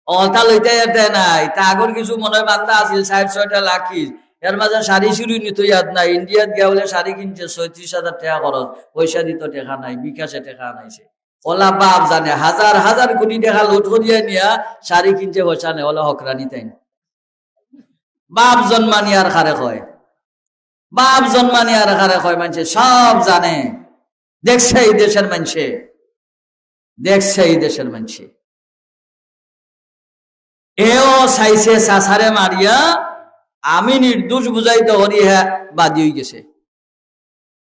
অতা লইতে যেতে নাই, তা আগর কিছু মনে হয় বান্দা আছিল 60-6টা লাখি, এর মাঝে শাড়ি শুরু নিত ইয়াদ নাই। ইন্ডিয়াত গিয়া বলে শাড়ি কিনছে 36,000 টাকা খরচ, পয়সা দিত টাকা নাই, বিকাশে টাকা আনাইছে। ওলা বাপ জানে হাজার হাজার কোটি টাকা লুট করিয়া নিয়া শাড়ি কিনছে, পয়সা নেই, ওলা হকরানি তাই। বাপ জন্মানি আর খারে কয়, বাপ জন্মানি আর খারে কয়, মানুষে সব জানে, দেখছে এই দেশের মানুষে, দেখছে এই দেশের মানুষে। এও চাইছে চাচারে মারিয়া আমি নির্দোষ বুঝাইতে হরি, হ্যাঁ বাদী হয়ে গেছে।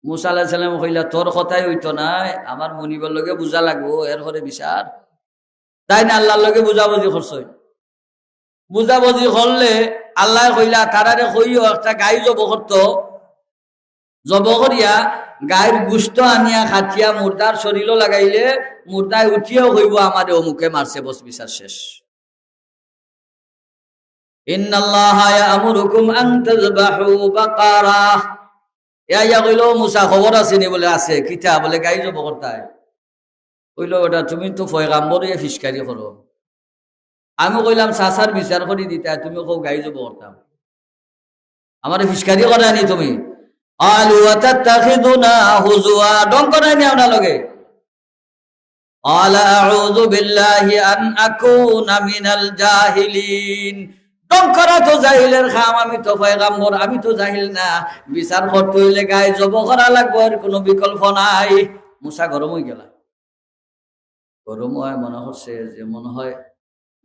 মুসা আলাইহিস সালাম কইলা তোর কথাই হইতো নাই, আমার মনিবের লগে বুঝা লাগবো, এর হরে বিচার তাই না? আল্লাহর লগে বুঝাবুঝি করছই, বুঝাবুঝি করলে আল্লাহ কইলা তারারে কইও একটা গাই জব করতো, জব করিয়া গায়ের গুস্ত আনিয়া খাটিয়া মুর্দার শরীরও লাগাইলে মুর্দায় উঠিয়াও কইব আমারে অমুকে মারছে, বস বিচার শেষ। ইন্নাল্লাহা ইয়া'মুরুকুম আন তাযবাহু বাকারা। ইয়া কইলো মুসা খবর আছে নি? বলে আছে। কিতা? বলে গাই জব করতায়। কইলো ওটা তুমি তো পয়গাম্বর ইয়া ফিসকারি করো। আমি কইলাম চাচার বিচার করি দিতা, তুমি কও গাই জব করতাম, আমারে ফিসকারি করানি তুমি। আলু আতাত্তাখিদুনা হুজুয়া, ডং করানি আমরা লগে। আলা আউযু বিল্লাহি আন আকুনা মিনাল জাহিলিন। ডং করা তো জাহিলের খাম, আমি তো পয়গাম্বর, আমি তো জাহিল না। বিচার করতে হইলে গায়ে জব করা লাগবে, আর কোনো বিকল্প নাই। মুসা গরম হয়ে গেল, গরম হয় মনে হচ্ছে যে মনে হয়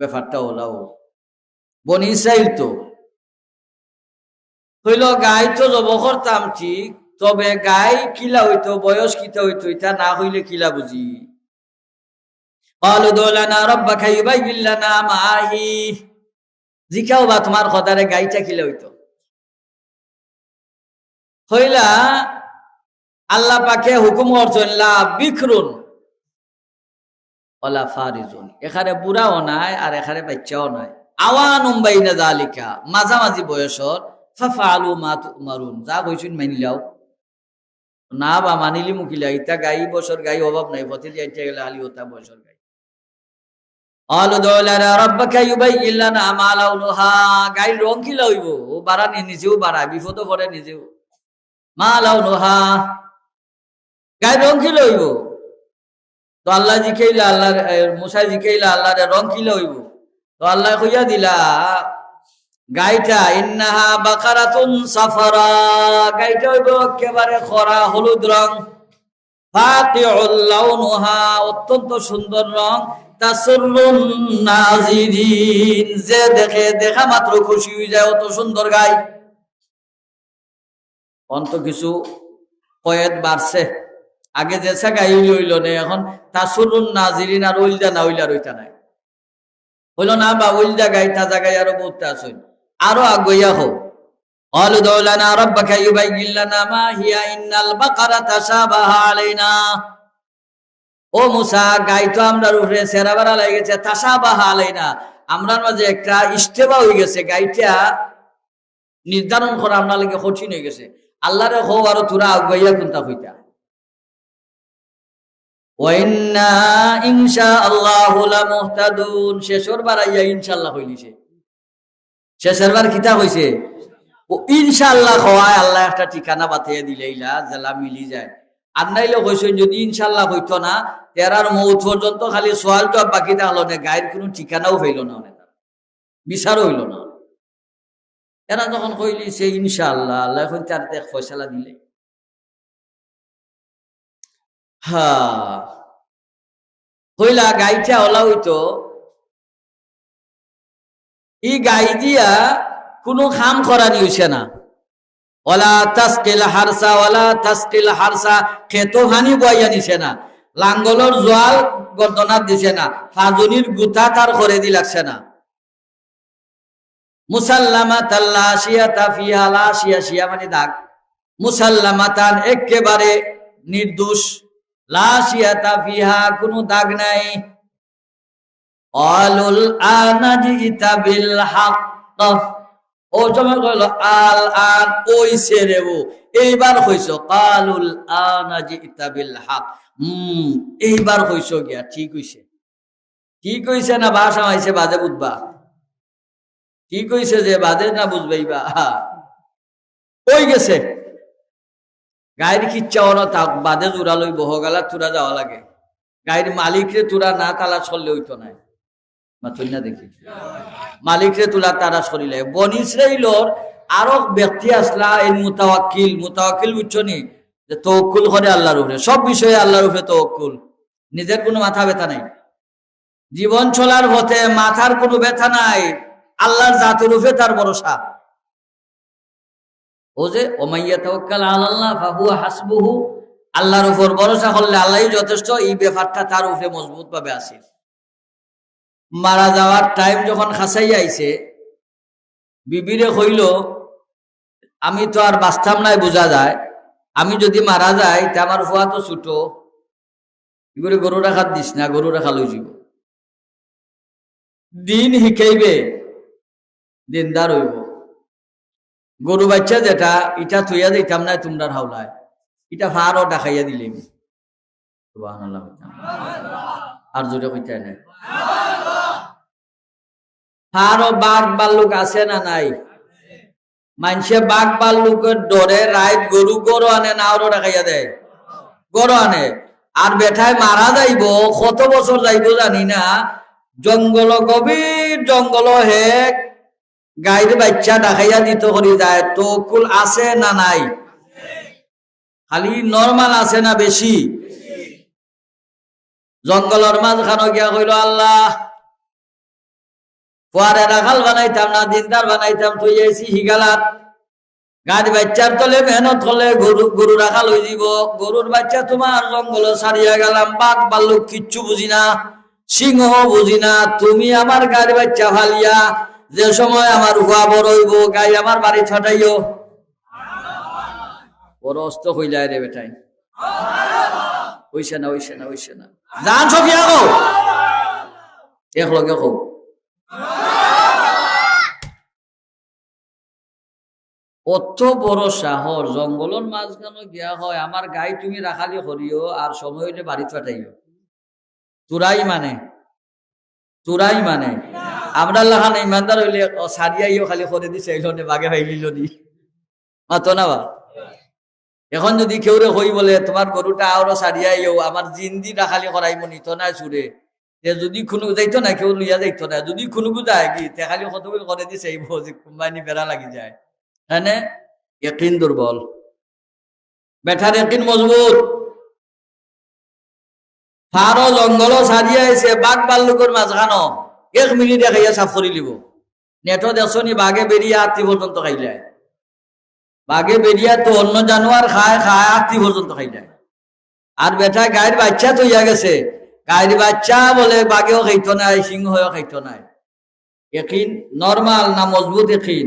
ব্যাপারটা ওলাও বনি ইসরাইল তো হইল, গাই তো জব করতাম ঠিক, তবে গাই কিলা হইতো, বয়স কিতা হইতো, এটা না হইলে কিলা বুঝি। জিকাও বা তোমার খদারে গাইটা কিলা হইতো। হইলা আল্লাহ পাকে হুকুম করছেন লা বিকরুন ওয়ালা ফারিজুন, এখানে বুড়াও নাই আর এখানে বাচ্চাও নাই, আওয়ানুম বাইনা যালিকা, মাঝামাঝি বয়সর। ফাফআলু মা তুমারুন, যা কইছুন মাইনলাও। না বা মানিলি মুকিলা ইটা গাই বছর গাই অভাব নাই পথে যাইতে গেলে হালি ওটা বছর গাই আলু দৌলানা রব্বাকা ইউবাইয়িন লানা মা লাউনুহা গাই রং কি লইব ও বাড়ানি নিজেও বাড়ায় বিপদ পড়ে নিজেও মা লাউনুহা গাই রং কি লইব তো আল্লাহ জিকাইলা আল্লাহ মুসা জিকাইলা আল্লাহ রং কি লইব তো আল্লাহ কইয়া দিলা গাইটা ইন্নাহা বাকারাতুন সাফারা গাইটা হইব একেবারে খরা হলুদ রং ফাতিউল লাউনুহা অত্যন্ত সুন্দর রং তাসুরুন নাজিরিন যে দেখে দেখা মাত্র খুশি হয়ে যায় অত সুন্দর গাই অন্ত কিছু কয়েদ বাড়ছে আগে যেসা গাই হইল না এখন তাসুরুন নাজিরিন আর উইলদা না উইলা রইতা নাই হইল না বা উইলদা গাই তাজা গাই আরো বহুত আছে আরো আগইয়া হো قالوا ادع لنا ربك يبين لنا ما هي ان البقره تشابه علينا ও মুসা গাই তো আমরার উপরে সেরাবারা লাগে গেছে তাশাবাহ আলাইনা আমরার মাঝে একটা ইস্তেবা হয়ে গেছে গাইটা নির্ধারণ করা আমরা লাগে কঠিন হয়ে গেছে আল্লাহরে হো আর তোরা আগইয়া কোনটা হইতা ওয়া ইন্না ইনশাআল্লাহু লামুহতাদুন শেষর বারাইয়া ইনশাআল্লাহ হইলিছে শেষের বার কিতা হইছে ও ইনশাআল্লাহ হয় আল্লাহ একটা ঠিকানা বাতিয়ে দিলেইলা জেলা মিলি যায় আর নাইলে কইছে যদি ইনশাআল্লাহ হইতো না তেরার মৌত পর্যন্ত খালি সোয়াল জবাব বাকি থাকলো না গায়ের কোনো ঠিকানাও হইল না অনেক বিচারও হইল না এরা যখন কইলি সে ইনশাআল্লাহ আল্লাহ এখন তার এক ফয়সালা দিলে হ্যাঁ কইলা গাইটা ওলা হইতো এই গাই দিয়া কোনো খাম করানি হইছে না ওলা তাসকিল হারসা ওলা তাসকিল হারসা খেতো হানি বইয়া নিছে না লাঙ্গলর জোয়াল গর্দনাত দিছে না ফাজুনির গুতা তার করে দি লাগছে না মুসাল্লামাতাল লাশিয়াতা ফিহা লাশিয়া শিয়া মানে দাগ মুসাল্লামাতান একেবারে নির্দোষ লাশিয়াতা ফিহা কোনো দাগ নাই আলুল আনা জিতা বিল হক ও জমা কইল আল আন ওইছে রে ও এইবার কইছো কালুল আনা জিতা বিল হক এইবার কইছো গিয়া ঠিক হইছে না ভাষা আইছে বাজে বুঝবা ঠিক হইছে যে বাজে না বুঝবাইবা কই গেছে গায়ের খিচ্ছা ওরা তা বাদে জোড়া লই বহগালা তুরা যাওয়া লাগে গায়ের মালিকরে তুরা না তালা চললে হইতো না না দেখি মালিকরে তুলা তারা সরিলে বনি ইসরাইলর আরো ব্যক্তি আসলা এই মুতাওয়াক্কিল বুঝছো নি যে তাওয়াক্কুল করে আল্লাহর উপরে সব বিষয়ে আল্লাহর উপরে তাওয়াক্কুল নিজের কোনো মাথা ব্যথা নাই জীবন চলার পথে মাথার কোনো ব্যথা নাই আল্লাহর জাতের উপরে তার ভরসা ও যে ওমাইয়া তাওয়াক্কাল আলাল্লাহ ফাহুয়া হাসবুহু আল্লাহর উপর ভরসা করলে আল্লাহই যথেষ্ট এই ব্যাপারটা তার উপরে মজবুত ভাবে আছে মারা যাওয়ার টাইম যখন খাসাই আইছে বিবিরে কইল আমি তো আর বাঁচতাম নাই বোঝা যায় আমি যদি মারা যাই তা আমার ফুয়া তো ছোট এগুলো গরু রাখার দিস না গরু রাখা লই যাব দিন শিখাইবে দিনদার হইব গরু বাচ্চা যেটা ইটা থইয়া দিতাম না তোমরা হাওলায় ইটা ফারও দেখাইয়া দিলেন সুবহানাল্লাহ আর জোরে কইতে নাই আরো বাঘ বাল্লুক আছে না নাই মানুষে বাঘ বাল্লুকের ডরে রাইত গরু গরু আনে না আরো দেখাইয়া দেয় গরু আনে আর বেঠায় মারা যাইব কত বছর যাইব জানি না জঙ্গল গভীর জঙ্গল হেক গাইর বাচ্চা দেখাইয়া দিত করি যায় তাওয়াক্কুল আছে না নাই খালি নরমাল আছে না বেশি জঙ্গলের মাঝখানে গিয়া কইল আল্লাহ পরে রাখাল বানাইতাম না দিনদার বানাইতাম তুই এসি হিগালাত গাড়ি বাচ্চার তলে মেহনত করলে গরু রাখাল হয়ে যাব গরুর বাচ্চা তোমার জঙ্গল সারিয়া গেলাম বাঘ বাল্লুক কিচ্ছু বুঝি না সিংহ বুঝি না তুমি আমার গাড়ি বাচ্চা ফালিয়া যে সময় আমার হুয়া বড় হইব গাই আমার বাড়ি ছটাইও বড় অস্ত হইলাই রে বেটাই হইছে না জান সফিয়া গো এক লগে কও অত বড় সাহর জঙ্গলের মাঝখানে গিয়া হয় আমার গাই তুমি রাখালি করিও আর সময় হইলে বাড়ি পাঠাইও চুরাই মানে আমরা লাখান ইমানদার হইলে সারিয়াইও খালি করে দিছে এইলনে বাগে ভাইলিল নি মাতো না বা এখন যদি কেউ রে হই বলে তোমার গরুটা আরো সারিয়াইও আমার জিন্দি রাখালি করাইব নিত না চুরে যদি কোনো যাইতো না কেউ লইয়া যাইতো না যদি কোনো যায় কি তে খালি কত করে দিছে এই যে কোম্পানি বেড়া লাগি যায় হ্যাঁ একিন দুর্বল বেঠার একিন মজবুত ফারো জঙ্গল সারিয়া আইছে বাঘ বাল্লুকর মাঝখানো 1 মিনিট খাইয়া সাফ করে লিব নেটো দেখছনি বাঘে বেরিয়ে আত্মি পর্যন্ত খাইলে বাঘে বেরিয়া তো অন্য জানোয়ার খায় আত্মি পর্যন্ত খাইলে আর বেটা গায়ের বাচ্চা তো ইয়া গেছে গায়ের বাচ্চা বলে বাঘেও খাইতো নাই সিংহ হয়েও খাইতো নাই একিন নর্মাল না মজবুত একিন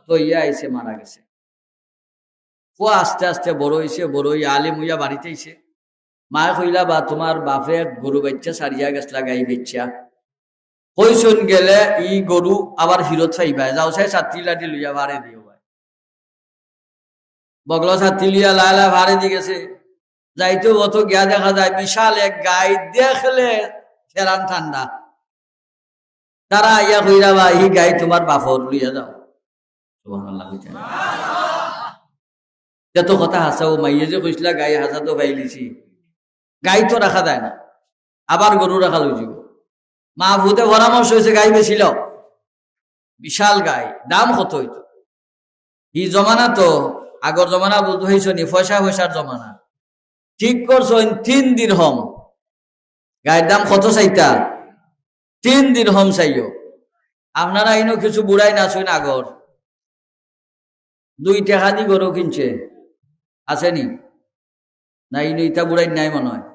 তো ইয়া আইছে মারা গেছে ও আস্তে আস্তে বড় হইয়া আলিম হইয়া বাড়িতে আইছে মায়ে কইলা বা তোমার বাপে গরু বাচ্চা সারিয়া গেছলা গাই বাচ্চা কইসুন গেলে ই গরু আবার ফিরত চাইবা যাও চাই ছাত্রী লাঠি লইয়া ভাড়ে দিও ভাই বগলা ছাত্রী লইয়া লাইলা ভাড়ে দি গেছে যাইতে অত গিয়া দেখা যায় বিশাল এক গাই দেখলে ফেরান ঠান্ডা তারা ইয়া কইরা বা ই গাই তোমার বাপর লইয়া যাও সুবহানাল্লাহ যত কথা হাসা ও মাইয়ে যে কইসলা গাই হাসা তো ভাইলিছি গাই তো রাখা যায় না আবার গরু রাখা লই যাব মা ভূতে পরামর্শ হয়েছে গাই বেছিল বিশাল গাই দাম কত হইতো ই জমানা তো আগর জমানা বুঝতে হয়েছ নি পয়সার জমানা ঠিক করছো 3 দিরহম গায়ের দাম কত চাইতা 3 দিরহম চাইও আপনারা ইনো কিছু বুড়াই না শুন আগর 2 টাকা দি গরু কিনছে আসেনি না ইনো ইটা বুড়াই নাই মনে হয়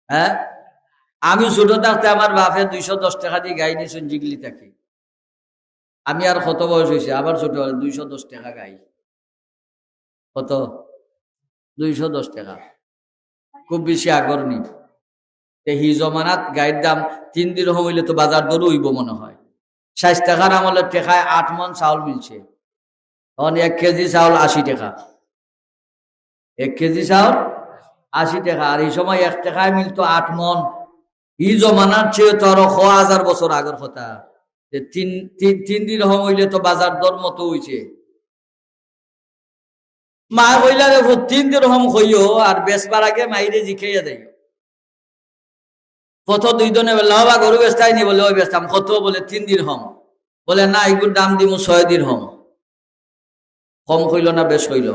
হ্যাঁ আমি ছোট থাকতে আমার বাপে 210 টাকা দিয়ে গাই নিয়েছেন জিগলি থাকি আমি আর কত বয়স হয়েছে আবার ছোট 210 টাকা গাই কত 210 টাকা খুব বেশি আগর নি হি জমানাত গাইয়ের দাম 3 দিরহম হইলে তো বাজার দর হইব মনে হয় 60 টাকার আমলের টেকায় 8 মন চাউল মিলছে তখন 1 কেজি চাউল 80 টাকা 1 কেজি চাউল 80 টাকা আর এই সময় 1 টাকায় মিলতো 8 মন ই জমানার চেয়ে তো আরো 1000 বছর আগের কথা যে 3 দিরহম হইলে তো বাজার দর মতো হইছে মা কইলা দেখো 3 দিরহম হইও আর বেচবার আগে মাইরে জিখাইয়া দেয় কত 2 জনে বলল বাবা গরু বেচতাই নি বলে ওই বেচতাম কত বলে 3 দিরহম বলে না এগুলোর দাম দিমু 6 দিরহম কম কইল না বেশ কইল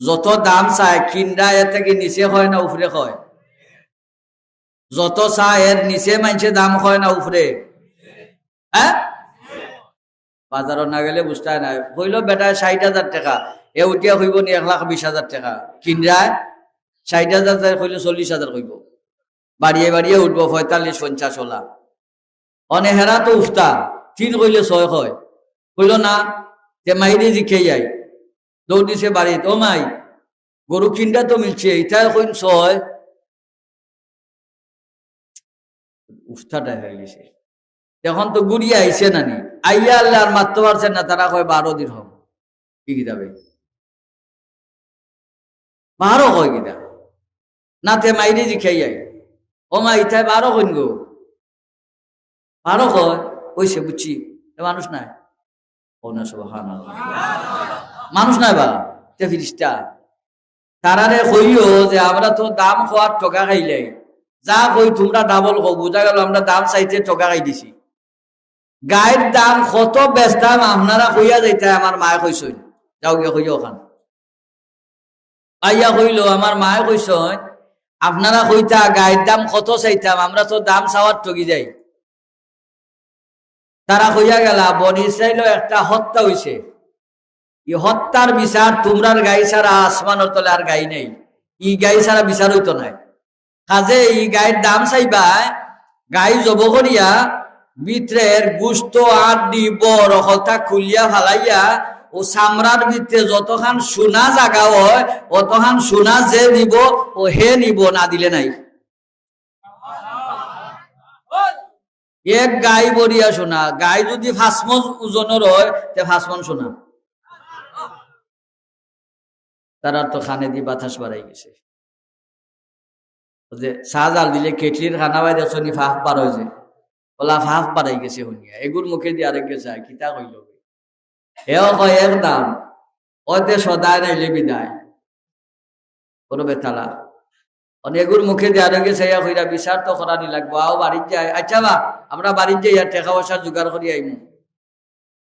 যত দাম চায় কিন্ডা এর থেকে নিচে হয় না উপরে হয় যত চায় এর নিচে মানছে দাম হয় না উপরে হ্যাঁ বাজারও না গেলে বুঝতে না কইল বেটা 60,000 টাকা এ উঠিয়া হইব নি 1,20,000 টাকা কিন্ডায় 60,000 টাকা কইলে 40,000 কইব বাড়িয়ে উঠবো 45-50 ওলা অনে হেরা তো উফতা 3 কইলে 6 হয় কইল না তে মাইরে জিখে যাই দৌড় দিছে বাড়িতে ও মাই গরু কিনটা তো মিলছে এটা কইন 6 উফতাটা হয়ে গেছে এখন তো গুড়িয়ে আইছে নানি আইয়া আল্লাহ আর মারতে পারছেন না তারা কয় 12 দিরহম কি কিতাবে 12 কয় কিতা না তে মাইরে জিখে যাই ও মা ইথায় 12 কইন গো 12 কয় কইছে বুঝছি মানুষ নাই ও না সুবহানাল্লাহ মানুষ নাই বা তে ফিরিস্তা তারারে কইও যে আমরা তো দাম খাওয়ার টাকা খাইলাই যা কই তোমরা ডাবল কো বুঝা গেল আমরা দাম চাইতে টাকা খাই দিছি গায়ের দাম কত বেচতাম আপনারা কইয়া যাইতে আমার মায়ে কইছেন যাও গিয়া কইও ওখান আইয়া কইলো আমার মায়ে কইছেন আপনারা কইতা গায়ের দাম কত চাইতাম আমরা তো দাম চাওয়ার ঠকি যাই তারা কইয়া গেলা বনি ইসরাইল একটা হত্যা হইছে এই হত্যার বিচার তোমরার গাই ছাড়া আসমানের তলে আর গাই নেই ই গাই ছাড়া বিচার হইতো না কাজে এই গায়ের দাম চাইবা গাই জব করিয়া ভিতরের গুস্ত আড্ডি বড় কথা খুলিয়া ফালাইয়া ও চামড়ার ভিতরে যতখান সোনা জাগা হয় অতখান সোনা যে দিব ও হে নিব না দিলে নাই এক গাই বরিয়া সোনা গাই যদি 5 মণ ওজনের হয় তে 5 মণ সোনা তারা তো খানে দিয়ে বাতাস বাড়াই গেছে যে চা জাল দিলে কেটলির খানা বাই দেখছো নি ফাঁক পার হয়েছে ওলা ফাঁক বাড়াই গেছে শুনিয়া এগুর মুখে দিয়ে আরেক গেছে কিতা কইল এও কয় এর দাম ওতে সদায় নাইলে বিদায় কোনো বেতালা অনেকগুর মুখে দিয়ে আরো গেছে কইরা বিচার তো করানি লাগবো আও বাড়ির যায় আচ্ছা বা আমরা বাড়ির যাই আর টাকা পয়সা জোগাড় করি আইমু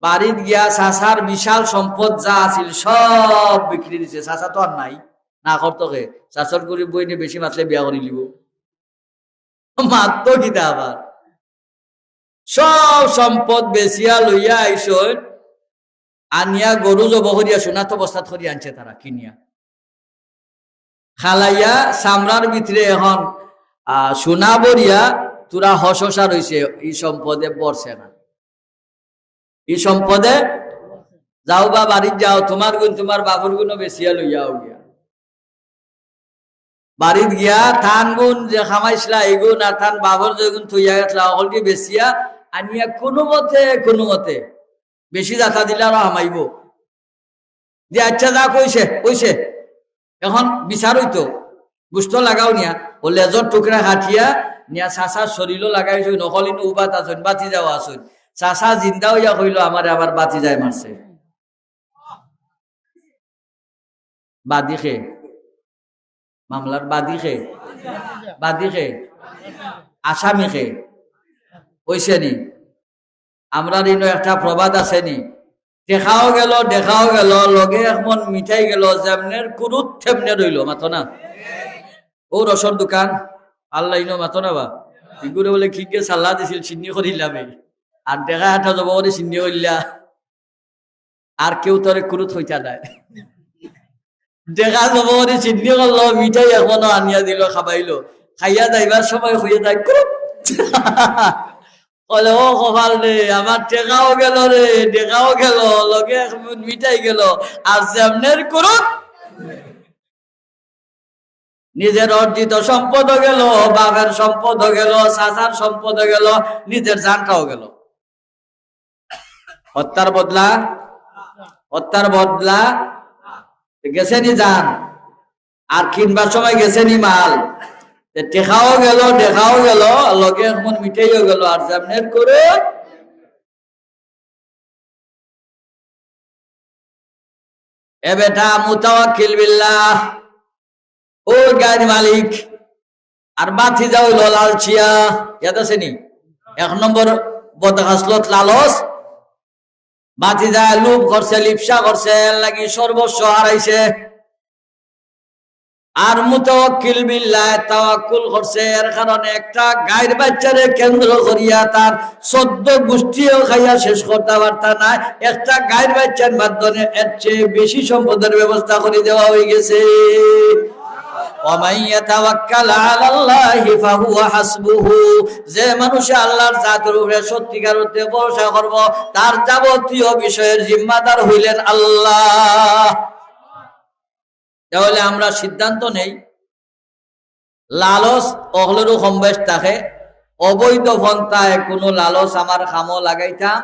বাড়িত গিয়া চাচার বিশাল সম্পদ যা আছিল সব বিক্রি দিছে চাচা তো আর নাই না করতকে চাচার গরিব বই নিয়ে বেশি মাতলে বিয়া করি লিব মাত্র কিতা আবার সব সম্পদ বেচিয়া লইয়া আইস আনিয়া গরু জব করিয়া সোনাত অবস্থাত করিয়া আনছে তারা কিনিয়া খালাইয়া চামড়ার ভিতরে এখন সোনা বরিয়া তোরা হসা রয়েছে এই সম্পদে পড়ছে না এই সম্পদে যাও বা বাড়ির যাও তোমার গুণ তোমার বাবুর গুণও বেশিয়া লইয়াও গিয়া বাড়িত গিয়া থান গুণ যে খামাইছিলা এই গুণ আর থান বাবর যে গুণ থইয়া গেছলা অকলকে বেশিয়া আনিয়া কোনো মতে বেশি যাতা দিলে আরো হামাইব যে আচ্ছা যা কইছে এখন বিচার হইতো গুস্ত লাগাও নিয়া ও লেজর টুকরা হাটিয়া নিয়া চাচার শরীরও লাগাইছ নকলিন উবাত আসুন বাতি যাওয়া আসুন চাচা জিন্দা হইয়া কইল আমার আবার বাতি যায় মারছে বাদিখে মামলার বাদিখে আসামিখে হইছে নি আমরা একটা প্রবাদ আছে নি দেখাও গেল লগে এখন মিঠাই গেল যেমনের কুরুত থেমনে রইল মাথো না ও রসর দোকান আল্লাহ ইনো মাথো না বা এগুলো বলে খিকে চাল্লা দিছিল চিন্নি করিলামে আর দেখা হাঁটা যাব করে চিন্নি করিলা আর কেউ তোরে কুরুত হইতা নাই দেখা যাব করে চিন্নি করলো মিঠাই এখনো আনিয়া দিল খাবাইলো খাইয়া যাইবার সময় হইয়া যায় কুরুত বলে ও কপাল রে আমার টেকাও গেল রে টেকাও গেল লগে মিটাই গেল আর যেমনের করুন নিজের অর্জিত সম্পদ গেল বাপের সম্পদ গেল চাচার সম্পদ গেল নিজের জানটাও গেল হত্যার বদলা গেছে নি জান আর কিনবার সময় গেছে নি মাল দেখাও গেল লগে এখন মিটাইও গেল আর যেমনের করে এ বেটা মুতাওয়াক্কিল বিল্লাহ ও গাড়ির মালিক আর বাতি যাও লালচিয়া ইয়াদ আছে নি 1 নম্বর বদহাসলত লালস বাতি যায় লোভ করছে লিপসা করছে লাগি সর্বস্ব হারাইছে আর মুতাওয়াক্কিল বিল্লাহ তাওয়াক্কুল করছে এর কারণে একটা গায়ের বাচ্চারে কেন্দ্র করিয়া তার 14 গোষ্ঠীও খাইয়া শেষ করতে পারতা না একটা গায়ের বাচ্চার মাধ্যমে এর চেয়ে বেশি সম্পদের ব্যবস্থা করে দেওয়া হয়ে গেছে ওয়ামান ইয়াতাওয়াক্কাল আলাল্লাহি ফাহুয়া হাসবুহু যে মানুষ আল্লাহর জাতের উপরে সত্যিকার অর্থে ভরসা করব তার যাবতীয় বিষয়ের জিম্মাদার হইলেন আল্লাহ তাহলে আমরা সিদ্ধান্ত নেই লালস অহলেরও কম বেশ থাকে অবৈধ পন্থায় কোনো লালস আমার খামো লাগাইতাম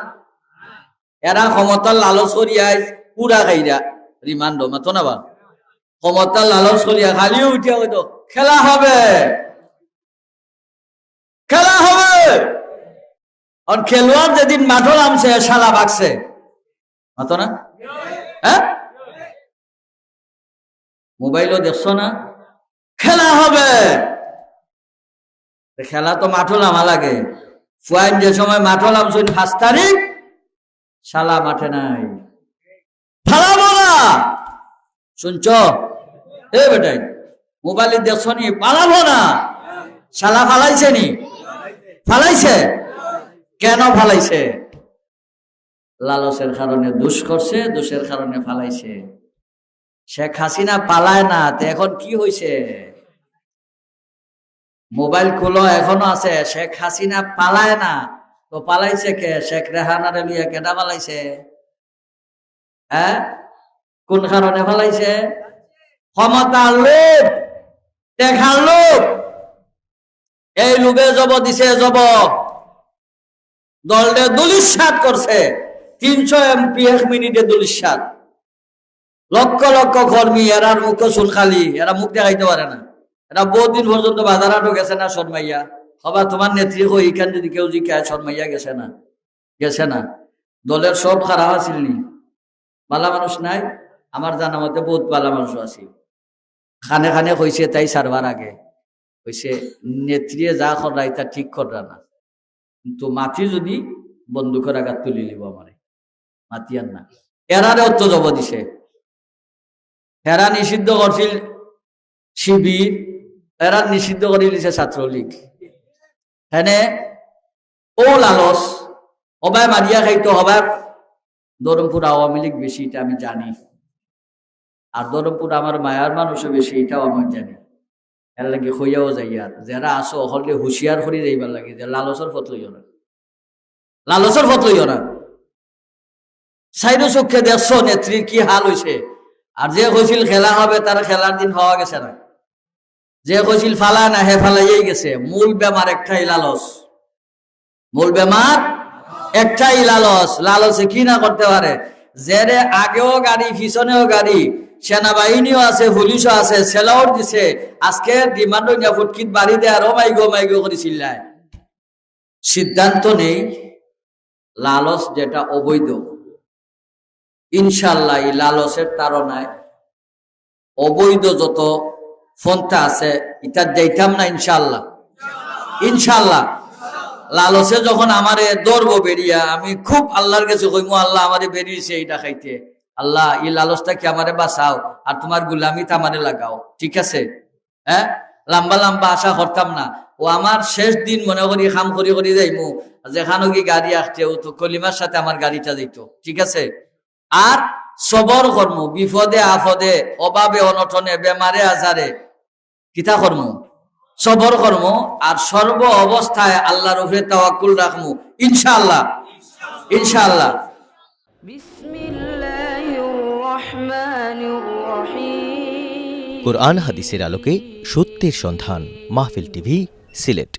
এরা ক্ষমতার লালস করিয়ায় পুরা খাইরা রিমান্ড মাতো না বা ক্ষমতার লালস করিয়া খালিও উঠিয়া হইতো খেলা হবে আর খেলোয়াড় যেদিন মাঠো নামছে শালা বাগছে মাতো না হ্যাঁ মোবাইলও দেখছো না খেলা হবে খেলা তো মাঠো নামা লাগে ফুয়াইন যে সময় মাঠো নামছেন 5 তারিখ শালা মাঠে নাই ফালাবো না শুনছ এ বেটাই মোবাইলে দেখছো নি পালাবো না শালা ফালাইছে কেন ফালাইছে লালসের কারণে দোষ করছে দোষের কারণে ফালাইছে শেখ হাসিনা পালায় না তো এখন কি হয়েছে মোবাইল খুলো এখনো আছে শেখ হাসিনা পালায় না তো পালাইছে কে শেখ রেহানারে লিয়া কেটা পালাইছে হ্যাঁ কোন কারণে পালাইছে ক্ষমতার লোভ দেখার লোভ এই লোভে জব দিছে জব দলটা দুলিশ্বাস করছে 300 এমপি 1 মিনিটে দুলিশ্বাস লক্ষ লক্ষ কর্মী, এরার মুখ চুল খালি, এরা মুখ দেখাইতে পারে না। এরা বহুদিন পর্যন্ত বাজার হাটও গেছে না শর্মাইয়া। হবা তোমার নেত্রী হই এখান যদি কেউ জিজ্ঞাসা শর্মাইয়া গেছে না, গেছে না। দলের সব খারাপ আছিল নি, ভালা মানুষ নাই? আমার জানা মতে বহুত ভালা মানুষ আছে। খানে খানে কইছে তাই সারবার আগে কইছে নেত্রী যা করা এটা ঠিক করা না, কিন্তু মাটি যদি বন্দুকের আঘাত তুলি লিব আমারে, মাতি আর না। এরারে অর্থ জব দিছে, এরা নিষিদ্ধ করছিল শিবির, এরা নিষিদ্ধ করে দিছে ছাত্রলীগ। হ্যাঁ ও লালস হবাই মারিয়া খাইতো, হবাই ধরমপুর আওয়ামী লীগ বেশি, এটা আমি জানি। আর ধরমপুর আমার মায়ার মানুষও বেশি, এটাও আমি জানি। এর লাগে হইয়াও যাইয়া যারা আসো হলে হুঁশিয়ার করে যাইবার লাগে যে লালসর ফত লইও না, লালসর ফত লইও না। সাইড চোখে দেখছো নেত্রীর কি হাল হয়েছে। আর যে কইছিল খেলা হবে তার খেলার দিন হওয়া গেছে না, যে কইছিল ফালা না হে ফালাইয়াই গেছে। মূল বেমার একটাই লালস, মূল বেমার একটাই লালস। লালসে কি না করতে পারে, যে আগেও গাড়ি পিছনেও গাড়ি, সেনাবাহিনীও আছে, পুলিশও আছে, সেলাও দিছে। আজকে ডিমান্ড ফুটকিট বাড়ি দেয় আর মাইগো করেছিল। সিদ্ধান্ত নেই লালস যেটা অবৈধ, ইনশাল্লাহ এই লালসের তাড়নায় অবৈধ যত ফন্থা আছে এটা যাইতাম না ইনশাল্লাহ। ইনশাল্লাহ লালসে যখন আমারে দৌড়বো বেরিয়া, আমি খুব আল্লাহর কাছে কইমু আল্লাহ আমারে বেরিয়েছে এইটা খাইতে, আল্লাহ এই লালসটা কি আমারে বাঁচাও আর তোমার গুলামিতে আমারে লাগাও, ঠিক আছে? হ্যাঁ, লম্বা লম্বা আশা করতাম না। ও আমার শেষ দিন মনে করি খাম করি যাইমু, যেখানে কি গাড়ি আসছে ও তো কলিমার সাথে আমার গাড়িটা দিত, ঠিক আছে? আর সবর কর্ম, বিপদে আপদে অভাবে অনটনে বেমারে আজারে কিতা কর্ম, সবর কর্ম। আর সর্ব অবস্থায় আল্লাহর উপরে তাওয়াক্কুল রাখমু ইনশাআল্লাহ, ইনশাআল্লাহ।
কোরআন হাদিসের আলোকে সত্যের সন্ধান, মাহফিল টিভি, সিলেট।